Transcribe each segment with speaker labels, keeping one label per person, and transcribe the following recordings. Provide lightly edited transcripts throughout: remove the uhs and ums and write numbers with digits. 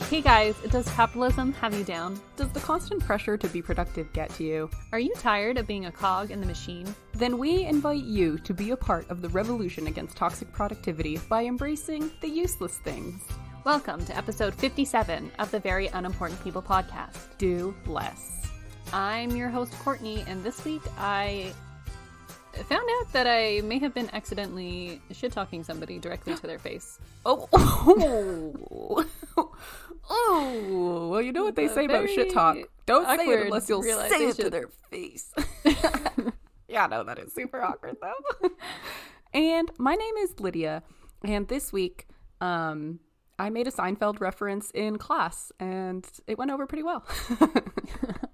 Speaker 1: Hey guys, does capitalism have you down? Does the constant pressure to be productive get to you? Are you tired of being a cog in the machine? Then we invite you to be a part of the revolution against toxic productivity by embracing the useless things. Welcome to episode 57 of the Very Unimportant People podcast. Do less. I'm your host, Courtney, and this week I found out that I may have been accidentally shit-talking somebody directly to their face.
Speaker 2: Oh, well, you know what they say about shit talk. Don't say it unless you'll say it to their face. Yeah, no, that is super awkward, though. And my name is Lidia, and this week, I made a Seinfeld reference in class, and it went over pretty well.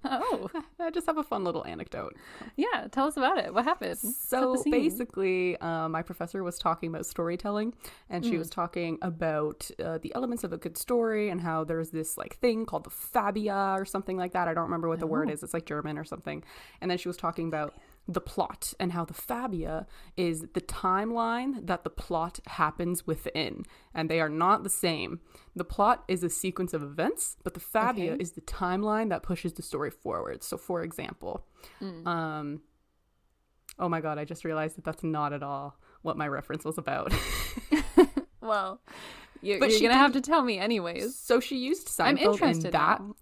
Speaker 1: Oh.
Speaker 2: I just have a fun little anecdote.
Speaker 1: Yeah, tell us about it. What happened?
Speaker 2: So basically, my professor was talking about storytelling, and she was talking about the elements of a good story and how there's this like thing called the fabia or something like that. I don't remember what the word is. It's like German or something. And then she was talking about the plot and how the fabia is the timeline that the plot happens within, and they are not the same. The plot is a sequence of events, but the fabia is the timeline that pushes the story forward. So for example, oh my god, I just realized that that's not at all what my reference was about.
Speaker 1: Well, you're gonna have to tell me anyways.
Speaker 2: So she used Seinfeld.
Speaker 1: I'm interested
Speaker 2: in that. Now.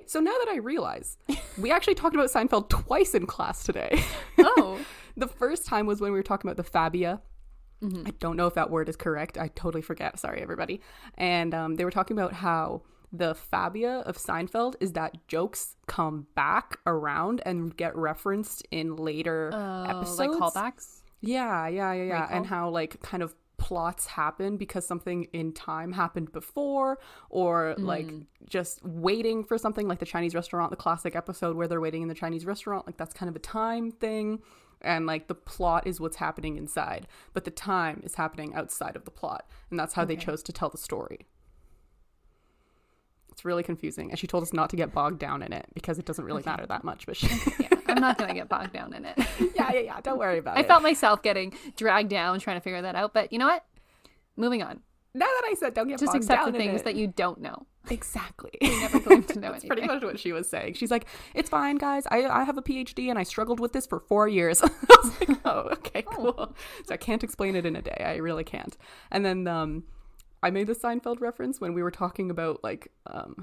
Speaker 2: So now that I realize, we actually talked about Seinfeld twice in class today.
Speaker 1: Oh.
Speaker 2: The first time was when we were talking about the fabia. I don't know if that word is correct. I totally forget. Sorry, everybody. And they were talking about how the fabia of Seinfeld is that jokes come back around and get referenced in later episodes.
Speaker 1: Like callbacks?
Speaker 2: Yeah.
Speaker 1: Recall?
Speaker 2: And how like kind of plots happen because something in time happened before, or like just waiting for something, like the Chinese restaurant, the classic episode where they're waiting in the Chinese restaurant, like that's kind of a time thing, and like the plot is what's happening inside, but the time is happening outside of the plot, and that's how they chose to tell the story. It's really confusing, and she told us not to get bogged down in it because it doesn't really matter that much, but
Speaker 1: yeah, I'm not gonna get bogged down in it.
Speaker 2: yeah, don't worry about it.
Speaker 1: I felt myself getting dragged down trying to figure that out, but you know what, moving on.
Speaker 2: Now that I said don't get
Speaker 1: just
Speaker 2: bogged
Speaker 1: accept
Speaker 2: down
Speaker 1: the things
Speaker 2: in it.
Speaker 1: that you don't know.
Speaker 2: Exactly.
Speaker 1: You're never going to know
Speaker 2: That's
Speaker 1: anything.
Speaker 2: pretty much what she was saying. She's like, it's fine, guys. I have a PhD and I struggled with this for 4 years. I was like, oh, okay, cool. So I can't explain it in a day. I really can't. And then I made the Seinfeld reference when we were talking about like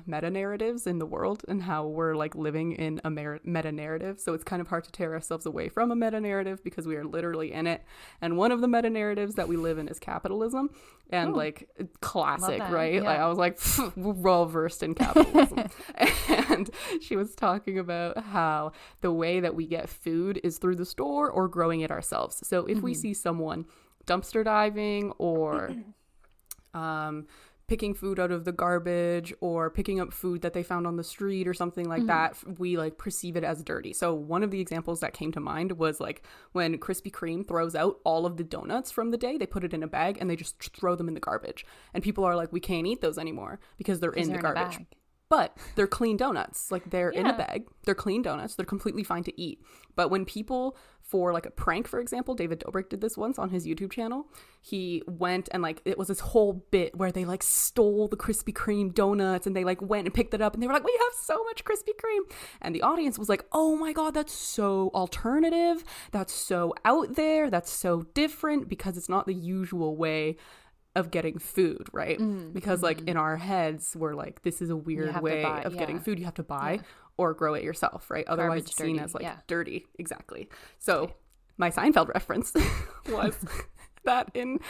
Speaker 2: meta-narratives in the world and how we're like living in a meta-narrative. So it's kind of hard to tear ourselves away from a meta-narrative because we are literally in it. And one of the meta-narratives that we live in is capitalism. And like classic, right?
Speaker 1: Yeah.
Speaker 2: Like I was like, we're well versed in capitalism. And she was talking about how the way that we get food is through the store or growing it ourselves. So if we see someone dumpster diving or picking food out of the garbage or picking up food that they found on the street or something like that, we like perceive it as dirty. So one of the examples that came to mind was like when Krispy Kreme throws out all of the donuts from the day, they put it in a bag and they just throw them in the garbage. And people are like, we can't eat those anymore because they're in the garbage. But they're clean donuts. Like they're in a bag. They're clean donuts. They're completely fine to eat. But when people, for like a prank, for example, David Dobrik did this once on his YouTube channel. He went and like, it was this whole bit where they like stole the Krispy Kreme donuts and they like went and picked it up and they were like, we have so much Krispy Kreme. And the audience was like, oh my God, that's so alternative. That's so out there. That's so different because it's not the usual way of getting food, right? Because like in our heads we're like, this is a weird way of getting food. You have to buy or grow it yourself, right? Otherwise it's seen as like dirty. Exactly. So my Seinfeld reference was that and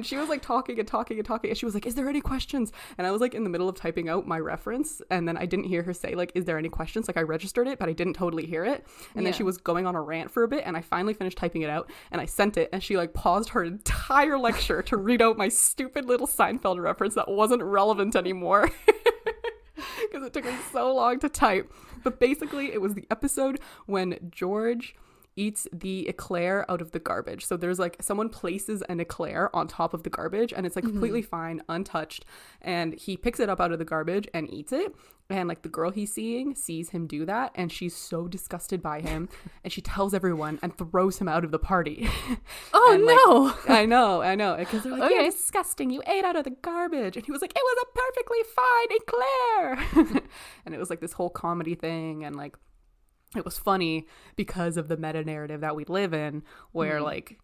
Speaker 2: she was like talking and she was like, is there any questions? And I was like in the middle of typing out my reference and then I didn't hear her say like, is there any questions? Like I registered it but I didn't totally hear it, and then she was going on a rant for a bit and I finally finished typing it out and I sent it and she like paused her entire lecture to read out my stupid little Seinfeld reference that wasn't relevant anymore because it took me so long to type. But basically it was the episode when George eats the eclair out of the garbage. So there's like someone places an eclair on top of the garbage and it's like completely fine, untouched. And he picks it up out of the garbage and eats it. And like the girl he's seeing sees him do that and she's so disgusted by him and she tells everyone and throws him out of the party.
Speaker 1: Oh,
Speaker 2: and,
Speaker 1: no.
Speaker 2: Like, I know. Because they're like,
Speaker 1: Okay.
Speaker 2: you're disgusting. You ate out of the garbage. And he was like, it was a perfectly fine eclair. And it was like this whole comedy thing. And like, it was funny because of the meta narrative that we live in where like,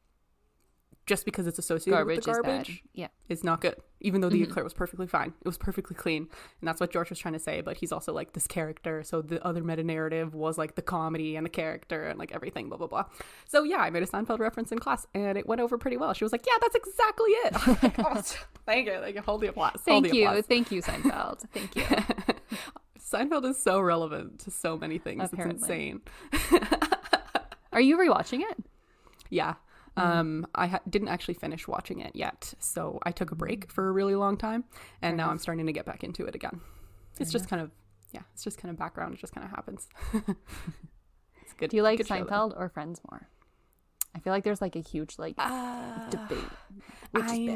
Speaker 2: just because it's associated with the garbage is not good, even though the eclair was perfectly fine. It was perfectly clean. And that's what George was trying to say. But he's also like this character. So the other meta narrative was like the comedy and the character and like everything, blah, blah, blah. So yeah, I made a Seinfeld reference in class and it went over pretty well. She was like, yeah, that's exactly it. I'm like, oh, thank you. Like, hold the applause.
Speaker 1: Thank you, Seinfeld. Thank you.
Speaker 2: Seinfeld is so relevant to so many things.
Speaker 1: Apparently.
Speaker 2: It's insane.
Speaker 1: Are you rewatching it?
Speaker 2: Yeah. I didn't actually finish watching it yet, so I took a break for a really long time, and now I'm starting to get back into it again. It's just kind of background. It just kind of happens. It's good.
Speaker 1: Do you like
Speaker 2: good show,
Speaker 1: Seinfeld or Friends more? I feel like there's like a huge like debate.
Speaker 2: I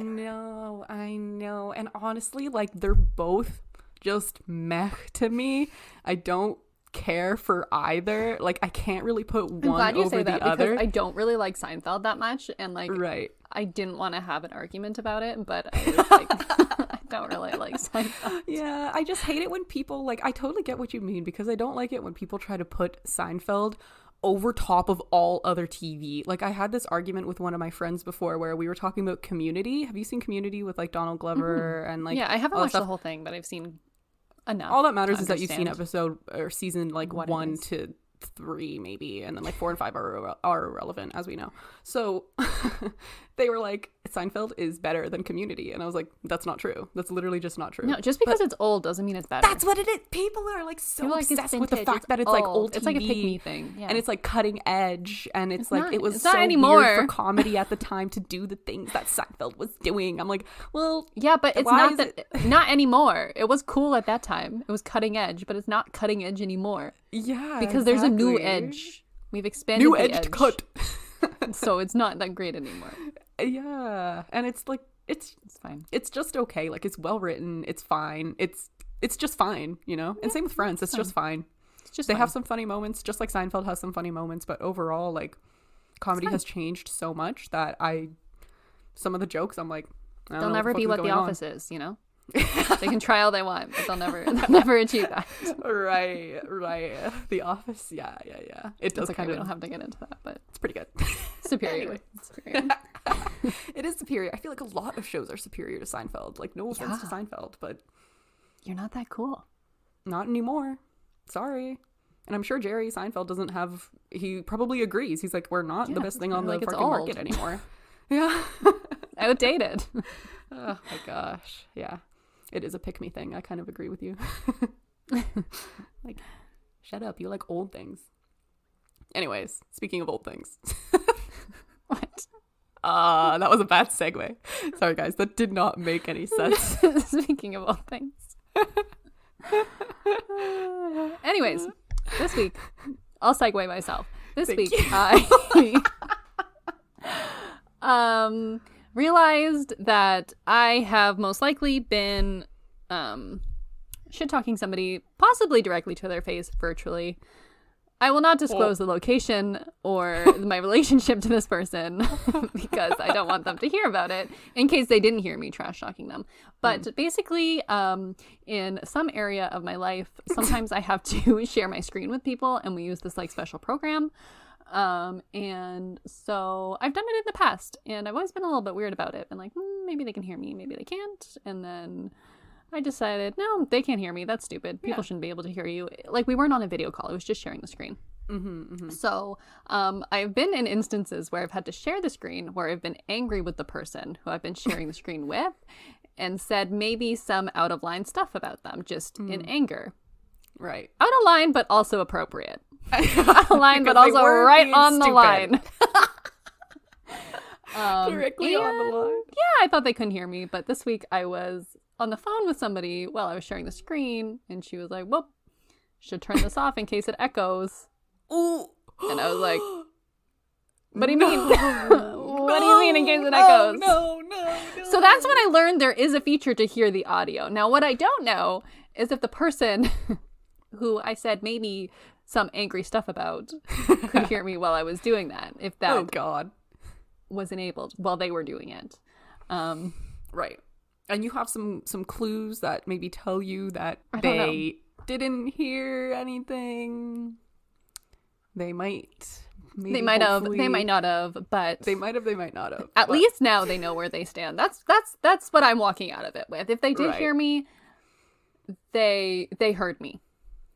Speaker 2: know, and honestly, like they're both just meh to me. I don't care for either. Like I can't really put one over the other.
Speaker 1: I don't really like Seinfeld that much, and like
Speaker 2: right.
Speaker 1: I didn't want to have an argument about it, but I was like I don't really like Seinfeld.
Speaker 2: Yeah, I just hate it when people like, I totally get what you mean, because I don't like it when people try to put Seinfeld over top of all other TV. Like I had this argument with one of my friends before where we were talking about Community. Have you seen Community with like Donald Glover and like
Speaker 1: I haven't watched the whole thing, but I've seen enough.
Speaker 2: All that matters is that you've seen episode or season like 1 to 3 maybe, and then like 4 and 5 are irrelevant, as we know. So they were like, Seinfeld is better than Community, and I was like, that's not true. That's literally just not true.
Speaker 1: No, just because it's old doesn't mean it's better.
Speaker 2: That's what it is. People are like so obsessed with the fact that it's like old TV.
Speaker 1: It's like a pick me thing,
Speaker 2: and it's like cutting edge, and it's like not, it was
Speaker 1: it's
Speaker 2: so
Speaker 1: not anymore.
Speaker 2: Weird for comedy at the time to do the things that Seinfeld was doing. I'm like, well,
Speaker 1: yeah, but it's not that not anymore. It was cool at that time. It was cutting edge, but it's not cutting edge anymore.
Speaker 2: Yeah,
Speaker 1: because there's a new edge. We've expanded
Speaker 2: new
Speaker 1: the
Speaker 2: edge
Speaker 1: edge
Speaker 2: to cut.
Speaker 1: So it's not that great anymore.
Speaker 2: Yeah, and it's like it's
Speaker 1: fine.
Speaker 2: It's just okay. Like it's well written. It's fine. It's just fine, you know. And same with Friends. It's just fine. It's just they have some funny moments, just like Seinfeld has some funny moments. But overall, like comedy has changed so much that some of the jokes I'm like,
Speaker 1: they'll never be what The Office is, you know. They can try all they want, but they'll never achieve that.
Speaker 2: Right. The Office, yeah. It does
Speaker 1: okay, we don't have to get into that, but
Speaker 2: it's pretty good.
Speaker 1: Superior.
Speaker 2: Anyway. It is superior. I feel like a lot of shows are superior to Seinfeld. Like no offense to Seinfeld, but
Speaker 1: you're not that cool.
Speaker 2: Not anymore. Sorry. And I'm sure Jerry Seinfeld doesn't have. He probably agrees. He's like, we're not the best thing on the fucking market anymore. Yeah.
Speaker 1: Outdated.
Speaker 2: Oh my gosh. Yeah. It is a pick me thing. I kind of agree with you. Like, shut up. You like old things. Anyways, speaking of old things.
Speaker 1: What?
Speaker 2: That was a bad segue. Sorry, guys. That did not make any sense.
Speaker 1: Speaking of old things. Anyways, this week, I'll segue myself. This week, I realized that I have most likely been shit-talking somebody, possibly directly to their face, virtually. I will not disclose the location or my relationship to this person because I don't want them to hear about it in case they didn't hear me trash-talking them. But basically, in some area of my life, sometimes I have to share my screen with people, and we use this like special program. And so I've done it in the past, and I've always been a little bit weird about it. And like, maybe they can hear me, maybe they can't. And then I decided, no, they can't hear me. That's stupid. People shouldn't be able to hear you. Like, we weren't on a video call. It was just sharing the screen. So I've been in instances where I've had to share the screen, where I've been angry with the person who I've been sharing the screen with and said maybe some out of line stuff about them, just in anger.
Speaker 2: Right.
Speaker 1: Out of line, but also appropriate. Out of line, but also right on the line.
Speaker 2: Directly on the line.
Speaker 1: Yeah, I thought they couldn't hear me, but this week I was on the phone with somebody while I was sharing the screen, and she was like, "Whoop, should turn this off in case it echoes."
Speaker 2: Ooh.
Speaker 1: And I was like, What do you mean? What do you mean in case it echoes?
Speaker 2: No.
Speaker 1: So that's when I learned there is a feature to hear the audio. Now, what I don't know is if the person who I said maybe some angry stuff about could hear me while I was doing that. If that
Speaker 2: Oh, God.
Speaker 1: was enabled while they were doing it.
Speaker 2: Right. And you have some clues that maybe tell you that
Speaker 1: I don't
Speaker 2: they didn't hear anything. They might. Maybe,
Speaker 1: They might have,
Speaker 2: hopefully.
Speaker 1: they might not have, but
Speaker 2: They might have, they might not have.
Speaker 1: at
Speaker 2: but-
Speaker 1: least now they know where they stand. That's what I'm walking out of it with. If they did
Speaker 2: Right.
Speaker 1: hear me, they heard me.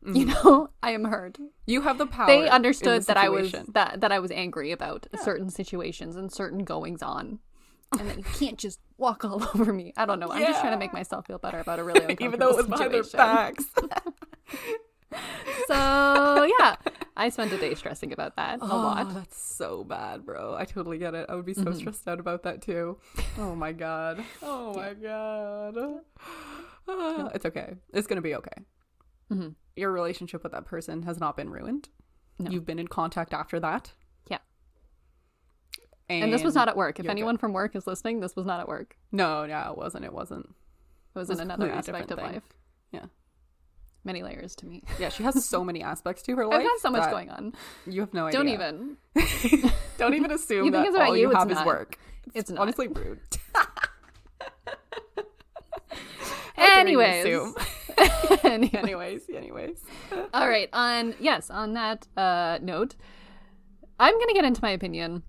Speaker 1: You know, I am heard.
Speaker 2: You have the power.
Speaker 1: They
Speaker 2: in
Speaker 1: understood
Speaker 2: the
Speaker 1: that I was
Speaker 2: situation.
Speaker 1: that I was angry about certain situations and certain goings on, and that you can't just walk all over me. I don't know. I'm just trying to make myself feel better about a really uncomfortable
Speaker 2: Even though it was behind their
Speaker 1: situation.
Speaker 2: backs.
Speaker 1: So yeah, I spent a day stressing about that a lot.
Speaker 2: Oh, that's so bad, bro. I totally get it. I would be so stressed out about that too. Oh my God. Oh my God. It's okay. It's gonna be okay.
Speaker 1: Mm-hmm.
Speaker 2: Your relationship with that person has not been ruined.
Speaker 1: No.
Speaker 2: You've been in contact after that.
Speaker 1: Yeah. And this was not at work. If
Speaker 2: you're
Speaker 1: anyone from work is listening, this was not at work.
Speaker 2: No, it wasn't. It wasn't.
Speaker 1: It was
Speaker 2: It was
Speaker 1: in
Speaker 2: a
Speaker 1: another
Speaker 2: completely
Speaker 1: aspect of
Speaker 2: different thing.
Speaker 1: life.
Speaker 2: Yeah.
Speaker 1: Many layers to me.
Speaker 2: Yeah, she has so many aspects to her life.
Speaker 1: I've got so much
Speaker 2: that
Speaker 1: going on.
Speaker 2: You have no idea.
Speaker 1: Don't even.
Speaker 2: Don't even assume
Speaker 1: You think
Speaker 2: that
Speaker 1: it's about
Speaker 2: all
Speaker 1: you,
Speaker 2: you
Speaker 1: it's
Speaker 2: have is
Speaker 1: not.
Speaker 2: work.
Speaker 1: It's not.
Speaker 2: Honestly rude.
Speaker 1: Anyways.
Speaker 2: Anyways.
Speaker 1: All right. On that note, I'm going to get into my opinion.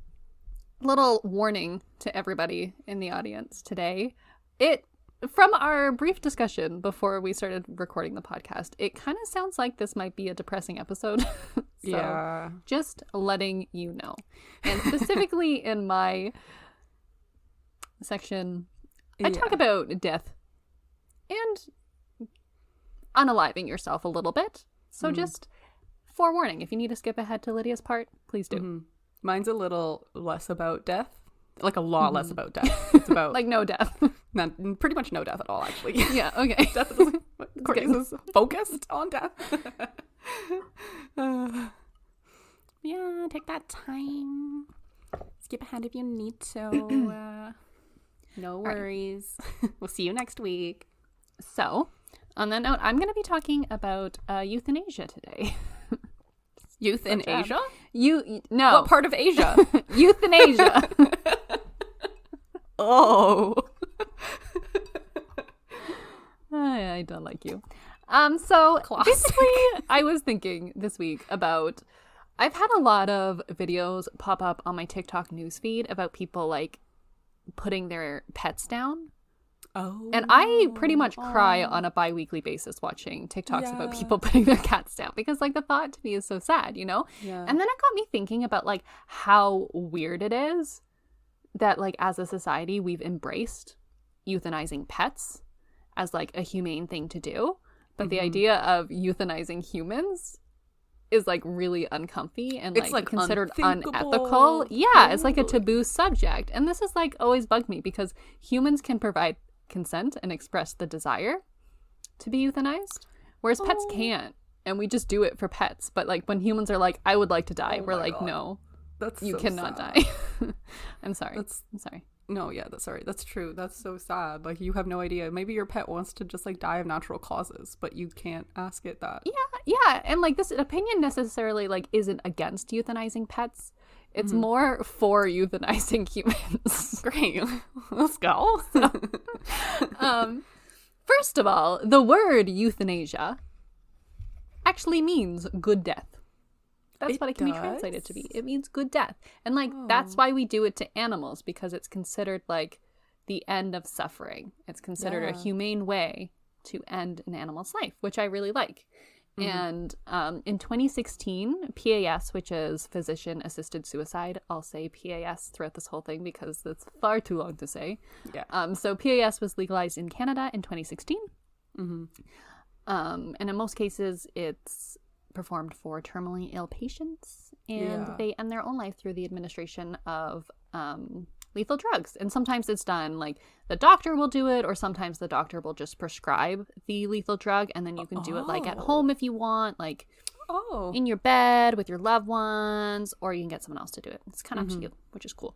Speaker 1: Little warning to everybody in the audience today. From our brief discussion before we started recording the podcast, it kind of sounds like this might be a depressing episode. So
Speaker 2: Yeah.
Speaker 1: just letting you know. And specifically in my section, I talk about death and unaliving yourself a little bit. So just forewarning, if you need to skip ahead to Lydia's part, please do.
Speaker 2: Mine's a little less about death. Like a lot less about death. It's about
Speaker 1: Like no death.
Speaker 2: pretty much no death at all, actually.
Speaker 1: Yeah, okay.
Speaker 2: Death is Courtney's is focused on death. Yeah, take that time. Skip ahead if you need to. No worries. We'll see you next week.
Speaker 1: So, on that note, I'm going to be talking about euthanasia today.
Speaker 2: Youth in Asia?
Speaker 1: No.
Speaker 2: What part of Asia?
Speaker 1: Euthanasia.
Speaker 2: Oh.
Speaker 1: I don't like you. So
Speaker 2: Classic.
Speaker 1: basically, I was thinking this week about, I've had a lot of videos pop up on my TikTok newsfeed about people like putting their pets down.
Speaker 2: Oh.
Speaker 1: And I pretty much cry on a bi-weekly basis watching TikToks about
Speaker 2: Yeah.
Speaker 1: people putting their cats down because like the thought to me is so sad, you know?
Speaker 2: Yeah.
Speaker 1: And then it got me thinking about like how weird it is that like as a society we've embraced euthanizing pets as like a humane thing to do. But the idea of euthanizing humans is like really uncomfy and
Speaker 2: It's, like,
Speaker 1: considered
Speaker 2: unthinkable.
Speaker 1: unethical. Yeah, it's like a taboo subject. And this has like always bugged me because humans can provide consent and express the desire to be euthanized, whereas pets can't. And we just do it for pets. But like when humans are like, I would like to die,
Speaker 2: Oh
Speaker 1: we're
Speaker 2: my
Speaker 1: like,
Speaker 2: God.
Speaker 1: no,
Speaker 2: That's
Speaker 1: you
Speaker 2: so
Speaker 1: cannot
Speaker 2: sad.
Speaker 1: die. I'm sorry. I'm sorry.
Speaker 2: No, yeah, that's true. That's so sad. Like, you have no idea. Maybe your pet wants to just like die of natural causes, but you can't ask it that.
Speaker 1: Yeah, and like this opinion necessarily like isn't against euthanizing pets. It's more for euthanizing humans.
Speaker 2: Great. Let's go.
Speaker 1: First of all, the word euthanasia actually means good death. That's
Speaker 2: It
Speaker 1: what it can be
Speaker 2: does?
Speaker 1: translated to be. It means good death. And like that's why we do it to animals, because it's considered like the end of suffering. It's considered a
Speaker 2: Yeah.
Speaker 1: humane way to end an animal's life, which I really like. And in 2016, PAS, which is physician-assisted suicide, I'll say PAS throughout this whole thing because it's far too long to say.
Speaker 2: Yeah.
Speaker 1: So PAS was legalized in Canada in 2016. And in most cases, it's performed for terminally ill patients, and
Speaker 2: Yeah.
Speaker 1: they end their own life through the administration of lethal drugs. And sometimes it's done like the doctor will do it, or sometimes the doctor will just prescribe the lethal drug, and then you can do it like at home if you want. Like
Speaker 2: Oh.
Speaker 1: in your bed with your loved ones, or you can get someone else to do it. It's kind of up to you, which is cool.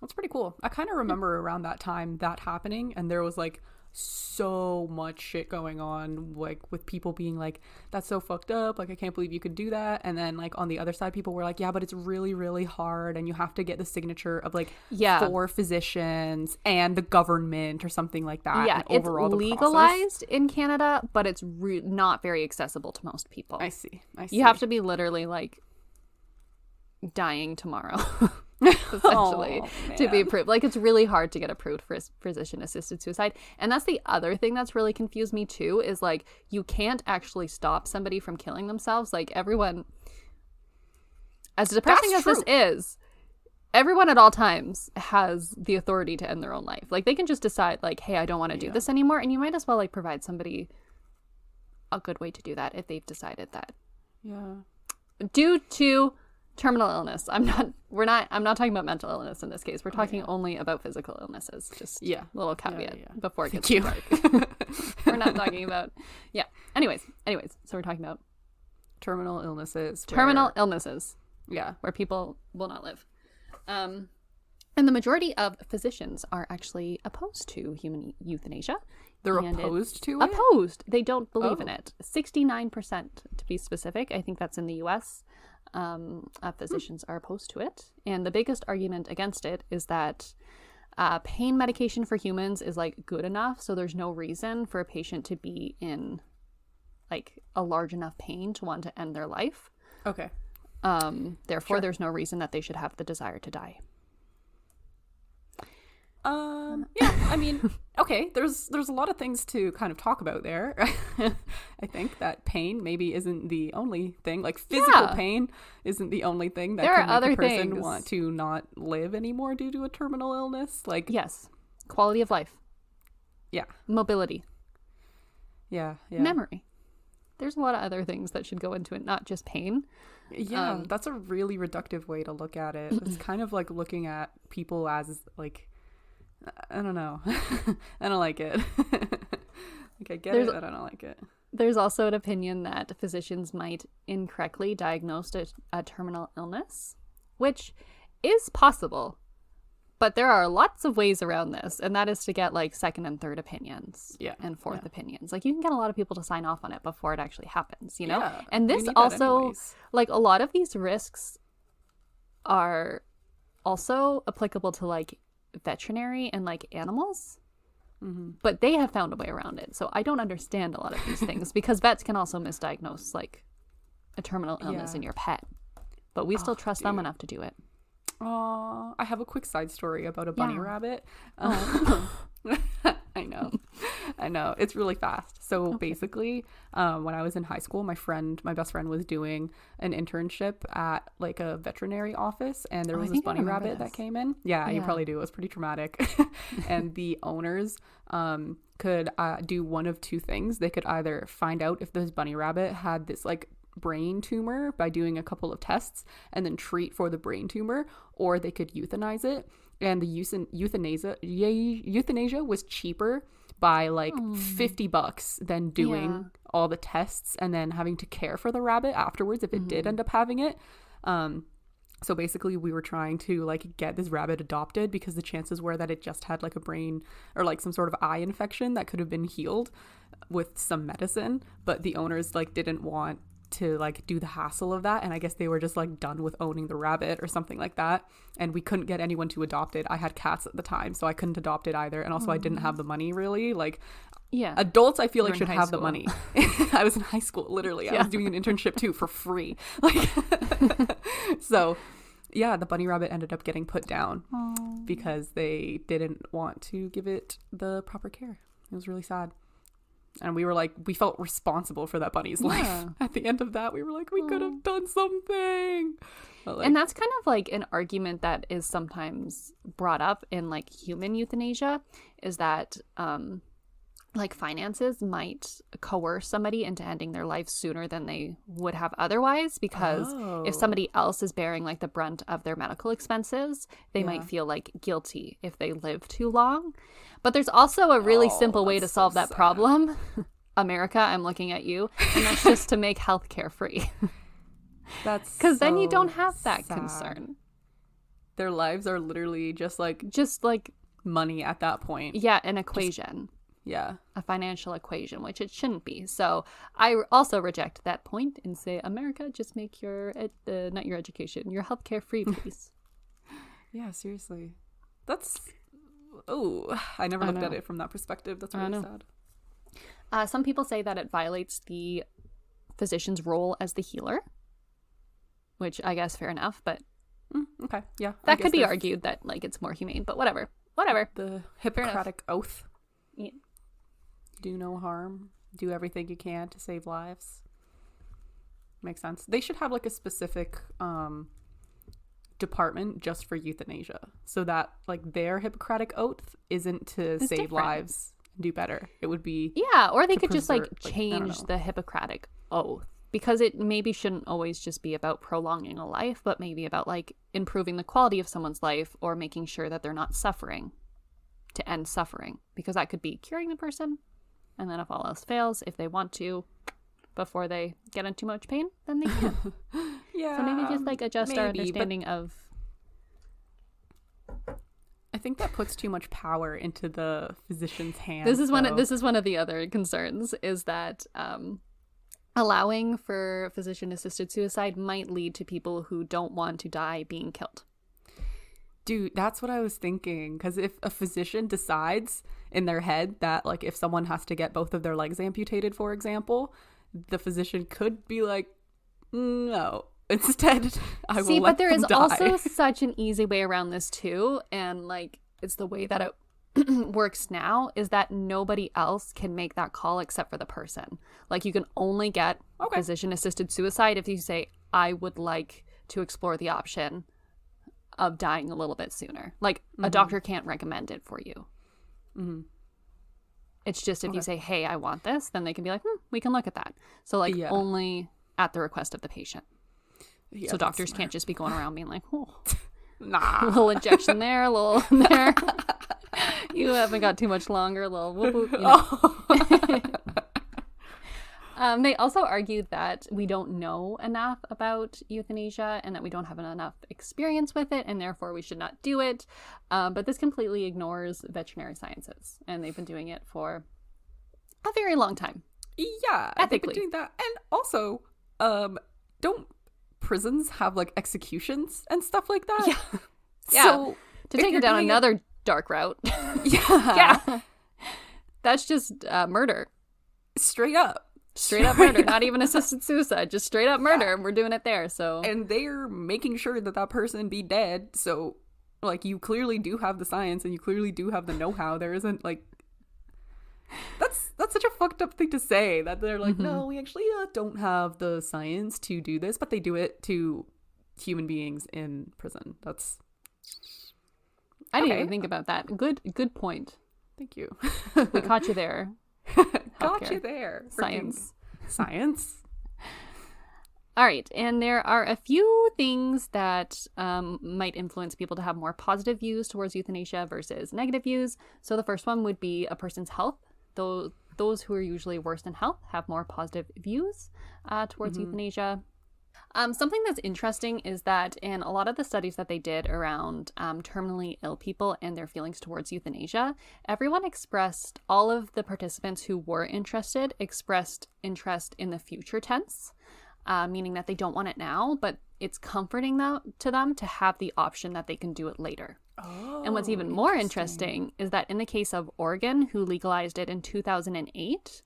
Speaker 2: That's pretty cool. I kind of remember around that time that happening, and there was like so much shit going on, like with people being like, that's so fucked up, like I can't believe you could do that. And then like on the other side, people were like, yeah, but it's really, really hard, and you have to get the signature of like 4 physicians and the government or something like that.
Speaker 1: Yeah,
Speaker 2: and overall,
Speaker 1: it's legalized in Canada, but it's not very accessible to most people.
Speaker 2: I see.
Speaker 1: You have to be literally like dying tomorrow essentially to be approved. Like, it's really hard to get approved for physician assisted suicide. And that's the other thing that's really confused me too, is like, you can't actually stop somebody from killing themselves. Like, everyone, as depressing as this is, everyone at all times has the authority to end their own life. Like, they can just decide like, hey, I don't want to do this anymore, and you might as well like provide somebody a good way to do that if they've decided that. Due to terminal illness. I'm not talking about mental illness in this case. We're talking only about physical illnesses. Just little caveat before it gets too dark. We're not talking about Anyways, so we're talking about
Speaker 2: terminal illnesses.
Speaker 1: Where people will not live. And the majority of physicians are actually opposed to human euthanasia.
Speaker 2: They're opposed to it?
Speaker 1: Opposed. They don't believe in it. 69% to be specific. I think that's in the US. Physicians are opposed to it. And the biggest argument against it is that pain medication for humans is like good enough. So there's no reason for a patient to be in like a large enough pain to want to end their life.
Speaker 2: Okay.
Speaker 1: Therefore, there's no reason that they should have the desire to die.
Speaker 2: I mean, okay, there's a lot of things to kind of talk about there. I think that pain maybe isn't the only thing. Like, physical pain isn't the only thing that can make a person want to not live anymore due to a terminal illness. Like,
Speaker 1: yes, quality of life.
Speaker 2: Yeah.
Speaker 1: Mobility.
Speaker 2: Yeah.
Speaker 1: Memory. There's a lot of other things that should go into it, not just pain.
Speaker 2: Yeah, that's a really reductive way to look at it. It's kind of like looking at people as like, I don't know. I don't like it. Like, I get it, but I don't like it.
Speaker 1: There's also an opinion that physicians might incorrectly diagnose a terminal illness, which is possible. But there are lots of ways around this, and that is to get like second and third opinions and fourth opinions. Like, you can get a lot of people to sign off on it before it actually happens, you know?
Speaker 2: Yeah,
Speaker 1: and this also, like, a lot of these risks are also applicable to like veterinary and like animals, but they have found a way around it. So I don't understand a lot of these things because vets can also misdiagnose like a terminal illness in your pet, but we still trust them enough to do it.
Speaker 2: I have a quick side story about a bunny rabbit. I know. It's really fast. So basically, when I was in high school, my best friend was doing an internship at like a veterinary office, and there was this bunny rabbit that came in. Yeah, you probably do. It was pretty traumatic. And the owners could do one of two things. They could either find out if this bunny rabbit had this like brain tumor by doing a couple of tests and then treat for the brain tumor, or they could euthanize it. And the euthanasia was cheaper by like $50 than doing all the tests and then having to care for the rabbit afterwards if it did end up having it. So basically we were trying to like get this rabbit adopted because the chances were that it just had like a brain or like some sort of eye infection that could have been healed with some medicine, but the owners like didn't want to like do the hassle of that, and I guess they were just like done with owning the rabbit or something like that, and we couldn't get anyone to adopt it. I had cats at the time, so I couldn't adopt it either, and also I didn't have the money really. Like, adults I feel like should have the money. I was in high school, literally. I was doing an internship too for free, like so the bunny rabbit ended up getting put down because they didn't want to give it the proper care. It was really sad. And we were like, we felt responsible for that bunny's life. At the end of that, we were like, we could have done something. But, like,
Speaker 1: and that's kind of like an argument that is sometimes brought up in like human euthanasia, is that like finances might coerce somebody into ending their life sooner than they would have otherwise, because if somebody else is bearing like the brunt of their medical expenses, they might feel like guilty if they live too long. But there's also a really simple way to solve that problem. America, I'm looking at you, and that's just to make healthcare free.
Speaker 2: That's
Speaker 1: because then you
Speaker 2: so
Speaker 1: don't have that
Speaker 2: sad.
Speaker 1: concern.
Speaker 2: Their lives are literally just like money at that point.
Speaker 1: Yeah, an equation.
Speaker 2: Yeah.
Speaker 1: A financial equation, which it shouldn't be. So I also reject that point and say, America, just make your not your education, your healthcare free, please.
Speaker 2: Yeah, seriously. That's I never looked at it from that perspective. That's really sad.
Speaker 1: Some people say that it violates the physician's role as the healer, which I guess fair enough, but
Speaker 2: okay, yeah,
Speaker 1: that could be argued that like it's more humane, but whatever.
Speaker 2: The Hippocratic Oath.
Speaker 1: Yeah.
Speaker 2: Do no harm. Do everything you can to save lives. Makes sense. They should have like a specific department just for euthanasia, so that like their Hippocratic Oath isn't to save
Speaker 1: different
Speaker 2: lives and do better. It would be
Speaker 1: or they could just like
Speaker 2: I
Speaker 1: change the Hippocratic Oath, because it maybe shouldn't always just be about prolonging a life, but maybe about like improving the quality of someone's life or making sure that they're not suffering, to end suffering, because that could be curing the person, and then if all else fails, if they want to before they get in too much pain, then they can.
Speaker 2: Yeah.
Speaker 1: So maybe just like adjust our understanding of.
Speaker 2: I think that puts too much power into the physician's hands.
Speaker 1: This is one of the other concerns, is that allowing for physician-assisted suicide might lead to people who don't want to die being killed.
Speaker 2: Dude, that's what I was thinking. Because if a physician decides in their head that, like, if someone has to get both of their legs amputated, for example, the physician could be like, no, instead, I will let them die.
Speaker 1: But there is also such an easy way around this, too. And, like, it's the way that it works now, is that nobody else can make that call except for the person. Like, you can only get physician-assisted suicide if you say, I would like to explore the option of dying a little bit sooner. Like, a doctor can't recommend it for you. Mm-hmm. It's just if you say, hey, I want this, then they can be like, we can look at that. So, like, only at the request of the patient. Yeah, so doctors can't just be going around being like, oh, a little injection there, a little there. You haven't got too much longer, a little whoop whoop, you know. They also argued that we don't know enough about euthanasia and that we don't have enough experience with it, and therefore we should not do it. But this completely ignores veterinary sciences, and they've been doing it for a very long time.
Speaker 2: Yeah,
Speaker 1: ethically.
Speaker 2: They've been doing that. And also, don't prisons have like executions and stuff like that?
Speaker 1: Yeah.
Speaker 2: So
Speaker 1: to take it down another dark route.
Speaker 2: Yeah.
Speaker 1: That's just murder.
Speaker 2: Straight up
Speaker 1: murder, not even assisted suicide, just straight up murder. And we're doing it there. So, and
Speaker 2: they're making sure that person be dead. So, like, you clearly do have the science and you clearly do have the know-how. There isn't like that's such a fucked up thing to say, that they're like, no, we actually don't have the science to do this, but they do it to human beings in prison. That's
Speaker 1: I didn't even think about that. Good point.
Speaker 2: Thank you.
Speaker 1: We caught you there.
Speaker 2: Got you there.
Speaker 1: Science. All right. And there are a few things that might influence people to have more positive views towards euthanasia versus negative views. So the first one would be a person's health. Those who are usually worse in health have more positive views towards euthanasia. Something that's interesting is that in a lot of the studies that they did around terminally ill people and their feelings towards euthanasia, all of the participants who were interested expressed interest in the future tense, meaning that they don't want it now, but it's comforting to them to have the option that they can do it later. Oh, and what's even more interesting is that in the case of Oregon, who legalized it in 2008,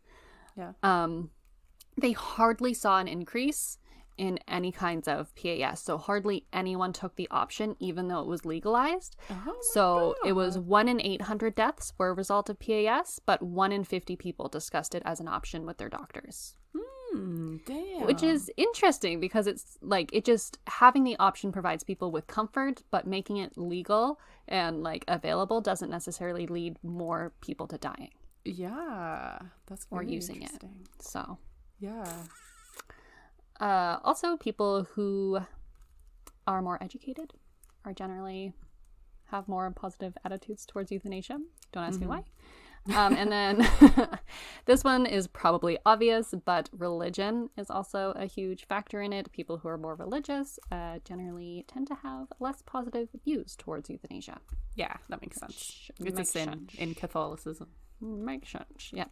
Speaker 1: they hardly saw an increase in any kinds of PAS. So hardly anyone took the option, even though it was legalized. So it was 1 in 800 deaths were a result of PAS, but 1 in 50 people discussed it as an option with their doctors.
Speaker 2: Damn.
Speaker 1: Which is interesting, because it's like, it just, having the option provides people with comfort, but making it legal and like available doesn't necessarily lead more people to dying.
Speaker 2: Yeah, that's very
Speaker 1: or using it. So
Speaker 2: yeah.
Speaker 1: Also, people who are more educated are generally have more positive attitudes towards euthanasia. Don't ask me why. And then this one is probably obvious, but religion is also a huge factor in it. People who are more religious generally tend to have less positive views towards euthanasia.
Speaker 2: Yeah, that makes sense. It's a sin in Catholicism.
Speaker 1: Makes sense, yeah.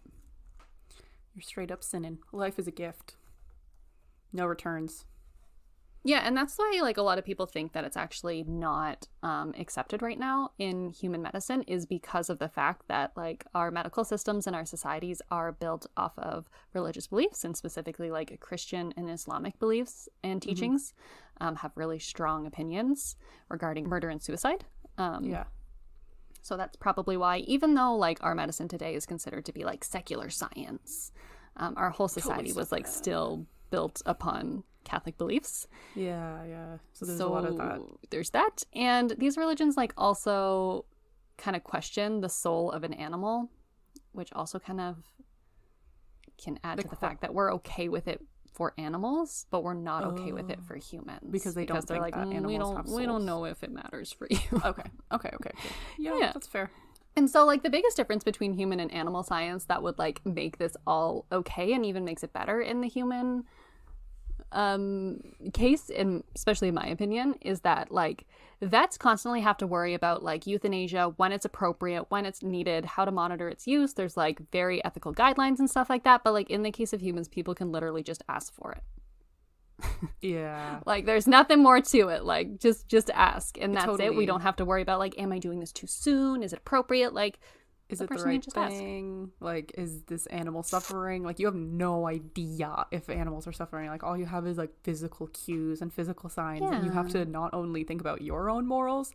Speaker 2: You're straight up sinning. Life is a gift. No returns.
Speaker 1: Yeah, and that's why like a lot of people think that it's actually not accepted right now in human medicine, is because of the fact that like our medical systems and our societies are built off of religious beliefs, and specifically like Christian and Islamic beliefs and teachings, have really strong opinions regarding murder and suicide.
Speaker 2: Yeah.
Speaker 1: So that's probably why, even though like our medicine today is considered to be like secular science, our whole society was like still built upon Catholic beliefs.
Speaker 2: Yeah. So there's a lot of that.
Speaker 1: There's that. And these religions like also kind of question the soul of an animal, which also kind of can add to the fact that we're okay with it for animals, but we're not okay with it for humans.
Speaker 2: Because they're think like that animals have souls.
Speaker 1: We don't know if it matters for you.
Speaker 2: Okay. Yeah, that's fair.
Speaker 1: And so like the biggest difference between human and animal science that would like make this all okay and even makes it better in the human case, and especially in my opinion, is that like vets constantly have to worry about like euthanasia, when it's appropriate, when it's needed, how to monitor its use. There's like very ethical guidelines and stuff like that, but like in the case of humans, people can literally just ask for it.
Speaker 2: Yeah.
Speaker 1: Like there's nothing more to it. Like just ask, and that's
Speaker 2: totally.
Speaker 1: it. We don't have to worry about like, am I doing this too soon? Is it appropriate? Like,
Speaker 2: is it the right thing? Like, is this animal suffering? Like, you have no idea if animals are suffering. Like, all you have is like physical cues and physical signs, and you have to not only think about your own morals,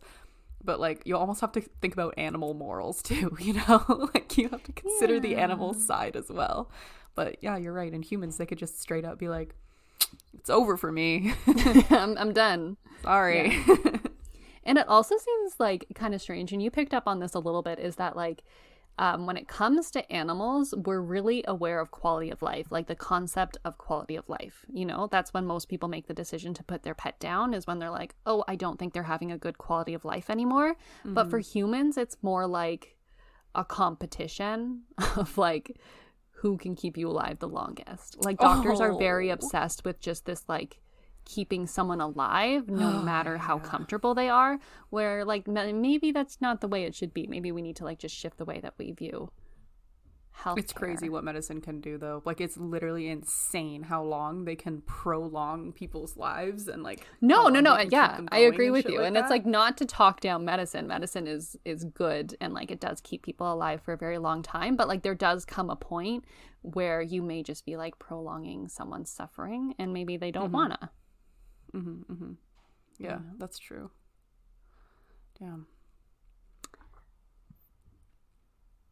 Speaker 2: but like you almost have to think about animal morals too. You know, like you have to consider the animal side as well. But yeah, you're right. In humans, they could just straight up be like, "It's over for me.
Speaker 1: I'm done.
Speaker 2: Sorry."
Speaker 1: Yeah. And it also seems like kind of strange, and you picked up on this a little bit, is that like when it comes to animals, we're really aware of quality of life, like the concept of quality of life. You know, that's when most people make the decision to put their pet down, is when they're like, oh, I don't think they're having a good quality of life anymore. Mm-hmm. But for humans, it's more like a competition of like who can keep you alive the longest. Like doctors are very obsessed with just this like keeping someone alive no matter how comfortable they are, where like maybe that's not the way it should be. Maybe we need to like just shift the way that we view health.
Speaker 2: It's crazy what medicine can do though. Like it's literally insane how long they can prolong people's lives, and like
Speaker 1: no yeah, I agree with you. And it's like not to talk down medicine is good, and like it does keep people alive for a very long time, but like there does come a point where you may just be like prolonging someone's suffering, and maybe they don't wanna.
Speaker 2: Yeah, that's true. Damn.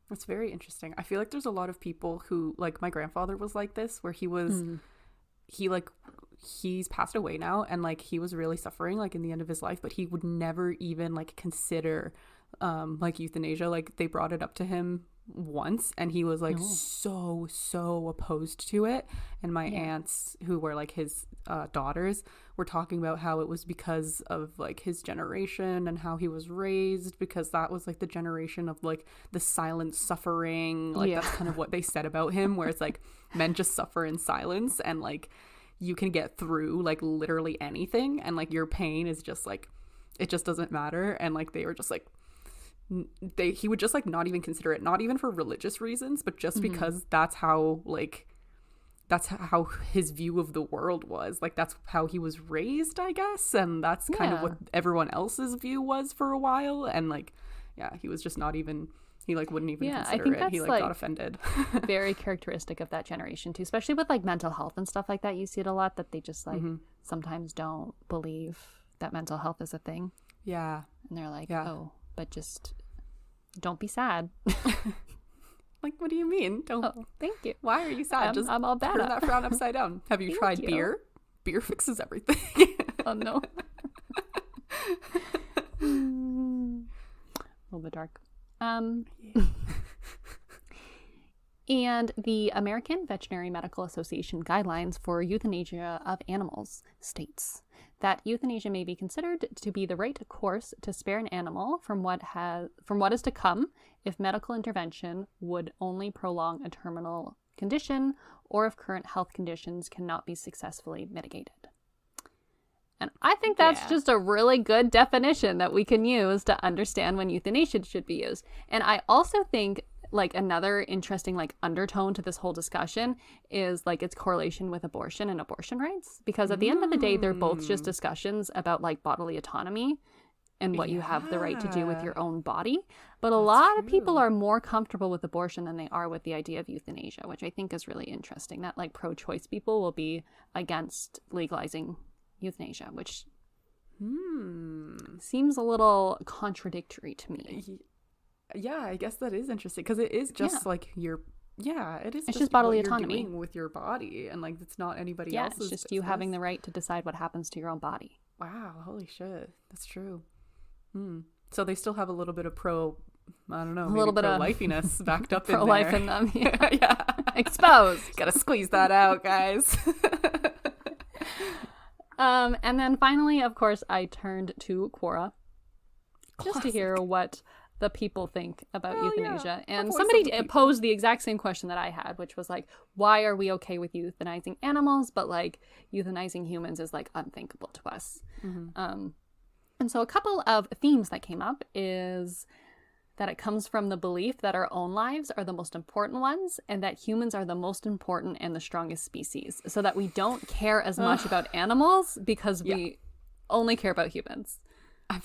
Speaker 2: That's very interesting. I feel like there's a lot of people who, like my grandfather was like this, where he's passed away now, and like he was really suffering like in the end of his life, but he would never even like consider like euthanasia. Like they brought it up to him once, and he was like so opposed to it, and my aunts, who were like his daughters, were talking about how it was because of like his generation and how he was raised, because that was like the generation of like the silent suffering, like that's kind of what they said about him, where it's like men just suffer in silence, and like you can get through like literally anything, and like your pain is just like it just doesn't matter. And like they were just like he would just like not even consider it, not even for religious reasons, but just because that's how his view of the world was. Like that's how he was raised, I guess, and that's kind of what everyone else's view was for a while. And like he was just not even, he like wouldn't even consider it. He like got offended.
Speaker 1: Very characteristic of that generation too, especially with like mental health and stuff like that. You see it a lot, that they just like sometimes don't believe that mental health is a thing.
Speaker 2: Yeah.
Speaker 1: And they're like, oh, but just don't be sad.
Speaker 2: Like, what do you mean? Don't.
Speaker 1: Oh, thank you.
Speaker 2: Why are you sad? Just
Speaker 1: I'm all bad.
Speaker 2: Turn that frown upside down. Have you tried beer? Beer fixes everything.
Speaker 1: Oh no. A little bit dark. And the American Veterinary Medical Association guidelines for euthanasia of animals states that euthanasia may be considered to be the right course to spare an animal from what is to come if medical intervention would only prolong a terminal condition or if current health conditions cannot be successfully mitigated. And I think that's just a really good definition that we can use to understand when euthanasia should be used. And I also think like another interesting like undertone to this whole discussion is like its correlation with abortion and abortion rights, because at the end of the day they're both just discussions about like bodily autonomy and what you have the right to do with your own body. But a lot of people are more comfortable with abortion than they are with the idea of euthanasia, which I think is really interesting, that like pro-choice people will be against legalizing euthanasia, which seems a little contradictory to me.
Speaker 2: Yeah, I guess that is interesting, because it is just like it's
Speaker 1: just bodily autonomy
Speaker 2: you're doing with your body, and like it's not anybody else's.
Speaker 1: It's just you having the right to decide what happens to your own body.
Speaker 2: Wow, holy shit, that's true. So they still have a little bit of pro-lifiness backed up in there.
Speaker 1: Pro-life in them,
Speaker 2: yeah.
Speaker 1: Exposed.
Speaker 2: Gotta squeeze that out, guys.
Speaker 1: And then finally, of course, I turned to Quora just to hear what the people think about euthanasia. And somebody posed the exact same question that I had, which was like, why are we okay with euthanizing animals, but like euthanizing humans is like unthinkable to us? And so a couple of themes that came up is that it comes from the belief that our own lives are the most important ones, and that humans are the most important and the strongest species, so that we don't care as much about animals because we only care about humans. I'm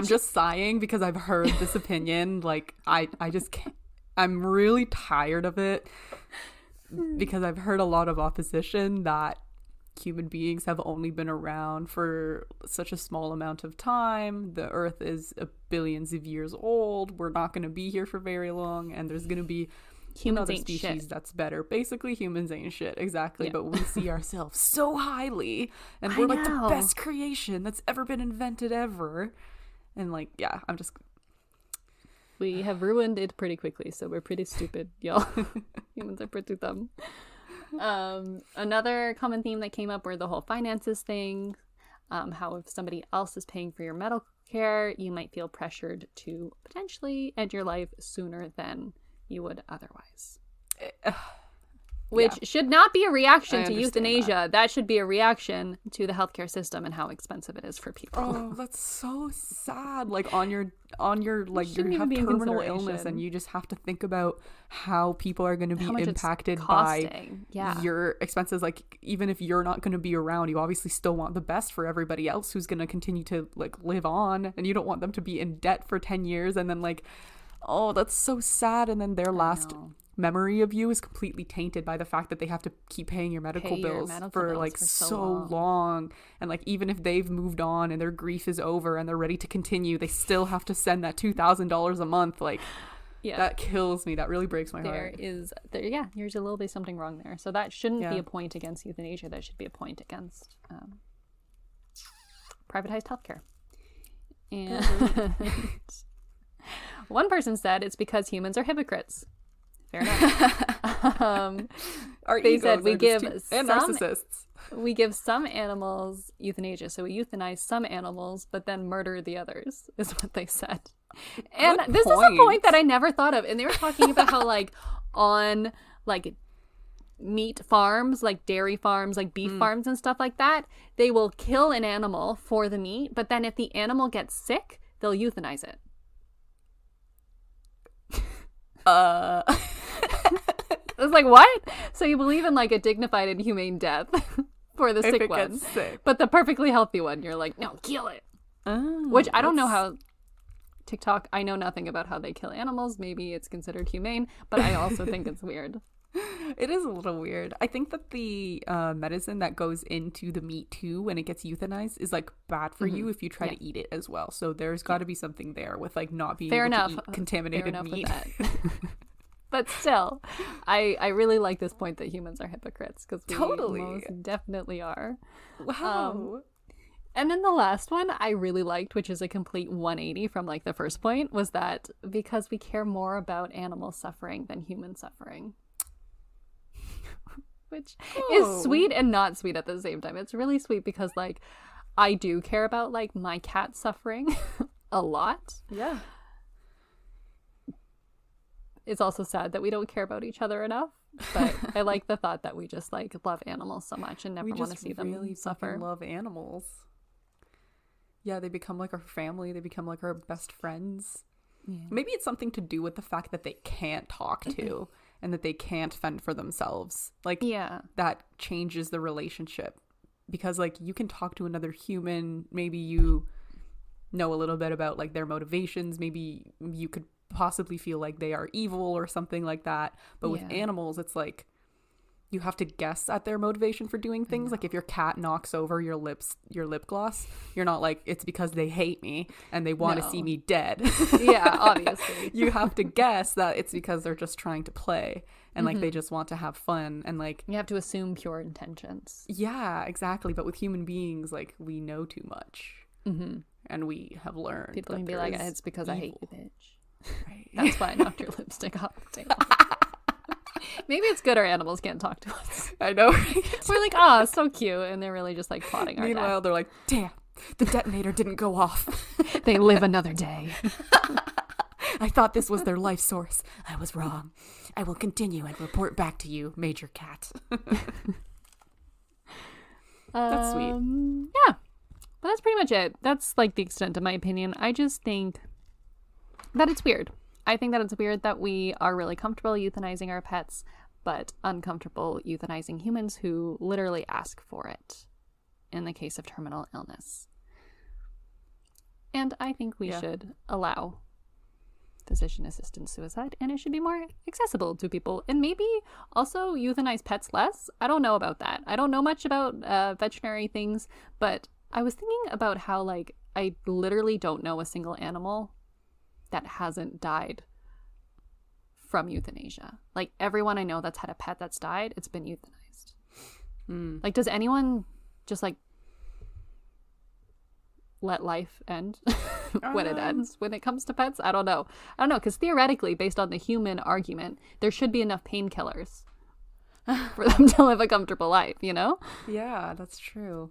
Speaker 1: just sighing because I've heard this opinion. Like I just can't, I'm really tired of it, because I've heard a lot of opposition that human beings have only been around for such a small amount of time. The earth is billions of years old. We're not going to be here for very long, and there's going to be another species that's better. Basically, humans ain't shit. Exactly. But we see ourselves so highly, and we're like the best creation that's ever been invented ever. And like, we have ruined it pretty quickly, so we're pretty stupid, y'all. Humans are pretty dumb. Another common theme that came up were the whole finances thing. How if somebody else is paying for your medical care, you might feel pressured to potentially end your life sooner than you would otherwise. Which should not be a reaction to euthanasia. That should be a reaction to the healthcare system and how expensive it is for people. Oh, that's so sad. Like on your like you have terminal illness, and you just have to think about how people are going to be impacted by your expenses. Like even if you're not going to be around, you obviously still want the best for everybody else who's going to continue to like live on, and you don't want them to be in debt for 10 years and then like, oh, that's so sad. And then their last memory of you is completely tainted by the fact that they have to keep paying your medical bills for so long. And like even if they've moved on and their grief is over and they're ready to continue, they still have to send that $2,000 a month. Like that kills me. That really breaks my heart. There's a little bit something wrong there. So that shouldn't be a point against euthanasia. That should be a point against privatized healthcare. And one person said it's because humans are hypocrites. Fair enough. They said we give some animals euthanasia, so we euthanize some animals but then murder the others, is what they said. And this is a point that I never thought of. And they were talking about how like on like meat farms, like dairy farms, like beef farms and stuff like that, they will kill an animal for the meat, but then if the animal gets sick, they'll euthanize it. I was like, what? So you believe in like a dignified and humane death for the sick one, but the perfectly healthy one, you're like, no, kill it. Which I don't know how TikTok, I know nothing about how they kill animals. Maybe it's considered humane, but I also think it's weird. It is a little weird. I think that the medicine that goes into the meat too when it gets euthanized is like bad for you if you try to eat it as well. So there's got to be something there with like not being able to eat contaminated meat. But still, I really like this point that humans are hypocrites, because we most definitely are. Wow. And then the last one I really liked, which is a complete 180 from like the first point, was that because we care more about animal suffering than human suffering. Which is sweet and not sweet at the same time. It's really sweet because like I do care about like my cat suffering a lot.
Speaker 2: Yeah.
Speaker 1: It's also sad that we don't care about each other enough. But I like the thought that we just like love animals so much and never want to see them
Speaker 2: really
Speaker 1: suffer.
Speaker 2: We love animals. Yeah, they become like our family. They become like our best friends. Yeah. Maybe it's something to do with the fact that they can't talk to and that they can't fend for themselves. Like, yeah, that changes the relationship because like you can talk to another human. Maybe you know a little bit about like their motivations. Maybe you could possibly feel like they are evil or something like that. But with animals, it's like you have to guess at their motivation for doing things. Like if your cat knocks over your lip gloss, you're not like, it's because they hate me and they want to see me dead.
Speaker 1: Yeah, obviously.
Speaker 2: You have to guess that it's because they're just trying to play and like they just want to have fun and like
Speaker 1: you have to assume pure intentions.
Speaker 2: Yeah, exactly. But with human beings, like we know too much and we have learned
Speaker 1: people can be like, it's because evil. I hate you, bitch.
Speaker 2: Right.
Speaker 1: That's why I knocked your lipstick off the table. Maybe it's good our animals can't talk to us.
Speaker 2: I know, right?
Speaker 1: We're like, oh, so cute. And they're really just like plotting our death.
Speaker 2: Meanwhile, they're like, damn, the detonator didn't go off.
Speaker 1: They live another day.
Speaker 2: I thought this was their life source. I was wrong. I will continue and report back to you, Major Cat. That's sweet.
Speaker 1: Yeah. But that's pretty much it. That's like the extent of my opinion. I just think that it's weird. I think that it's weird that we are really comfortable euthanizing our pets, but uncomfortable euthanizing humans who literally ask for it in the case of terminal illness. And I think we should allow physician-assisted suicide, and it should be more accessible to people. And maybe also euthanize pets less. I don't know about that. I don't know much about veterinary things, but I was thinking about how, like, I literally don't know a single animal that hasn't died from euthanasia. Like, everyone I know that's had a pet that's died, it's been euthanized. Like, does anyone just, like, let life end when it ends, when it comes to pets? I don't know, because theoretically, based on the human argument, there should be enough painkillers for them to live a comfortable life, you know?
Speaker 2: Yeah, that's true.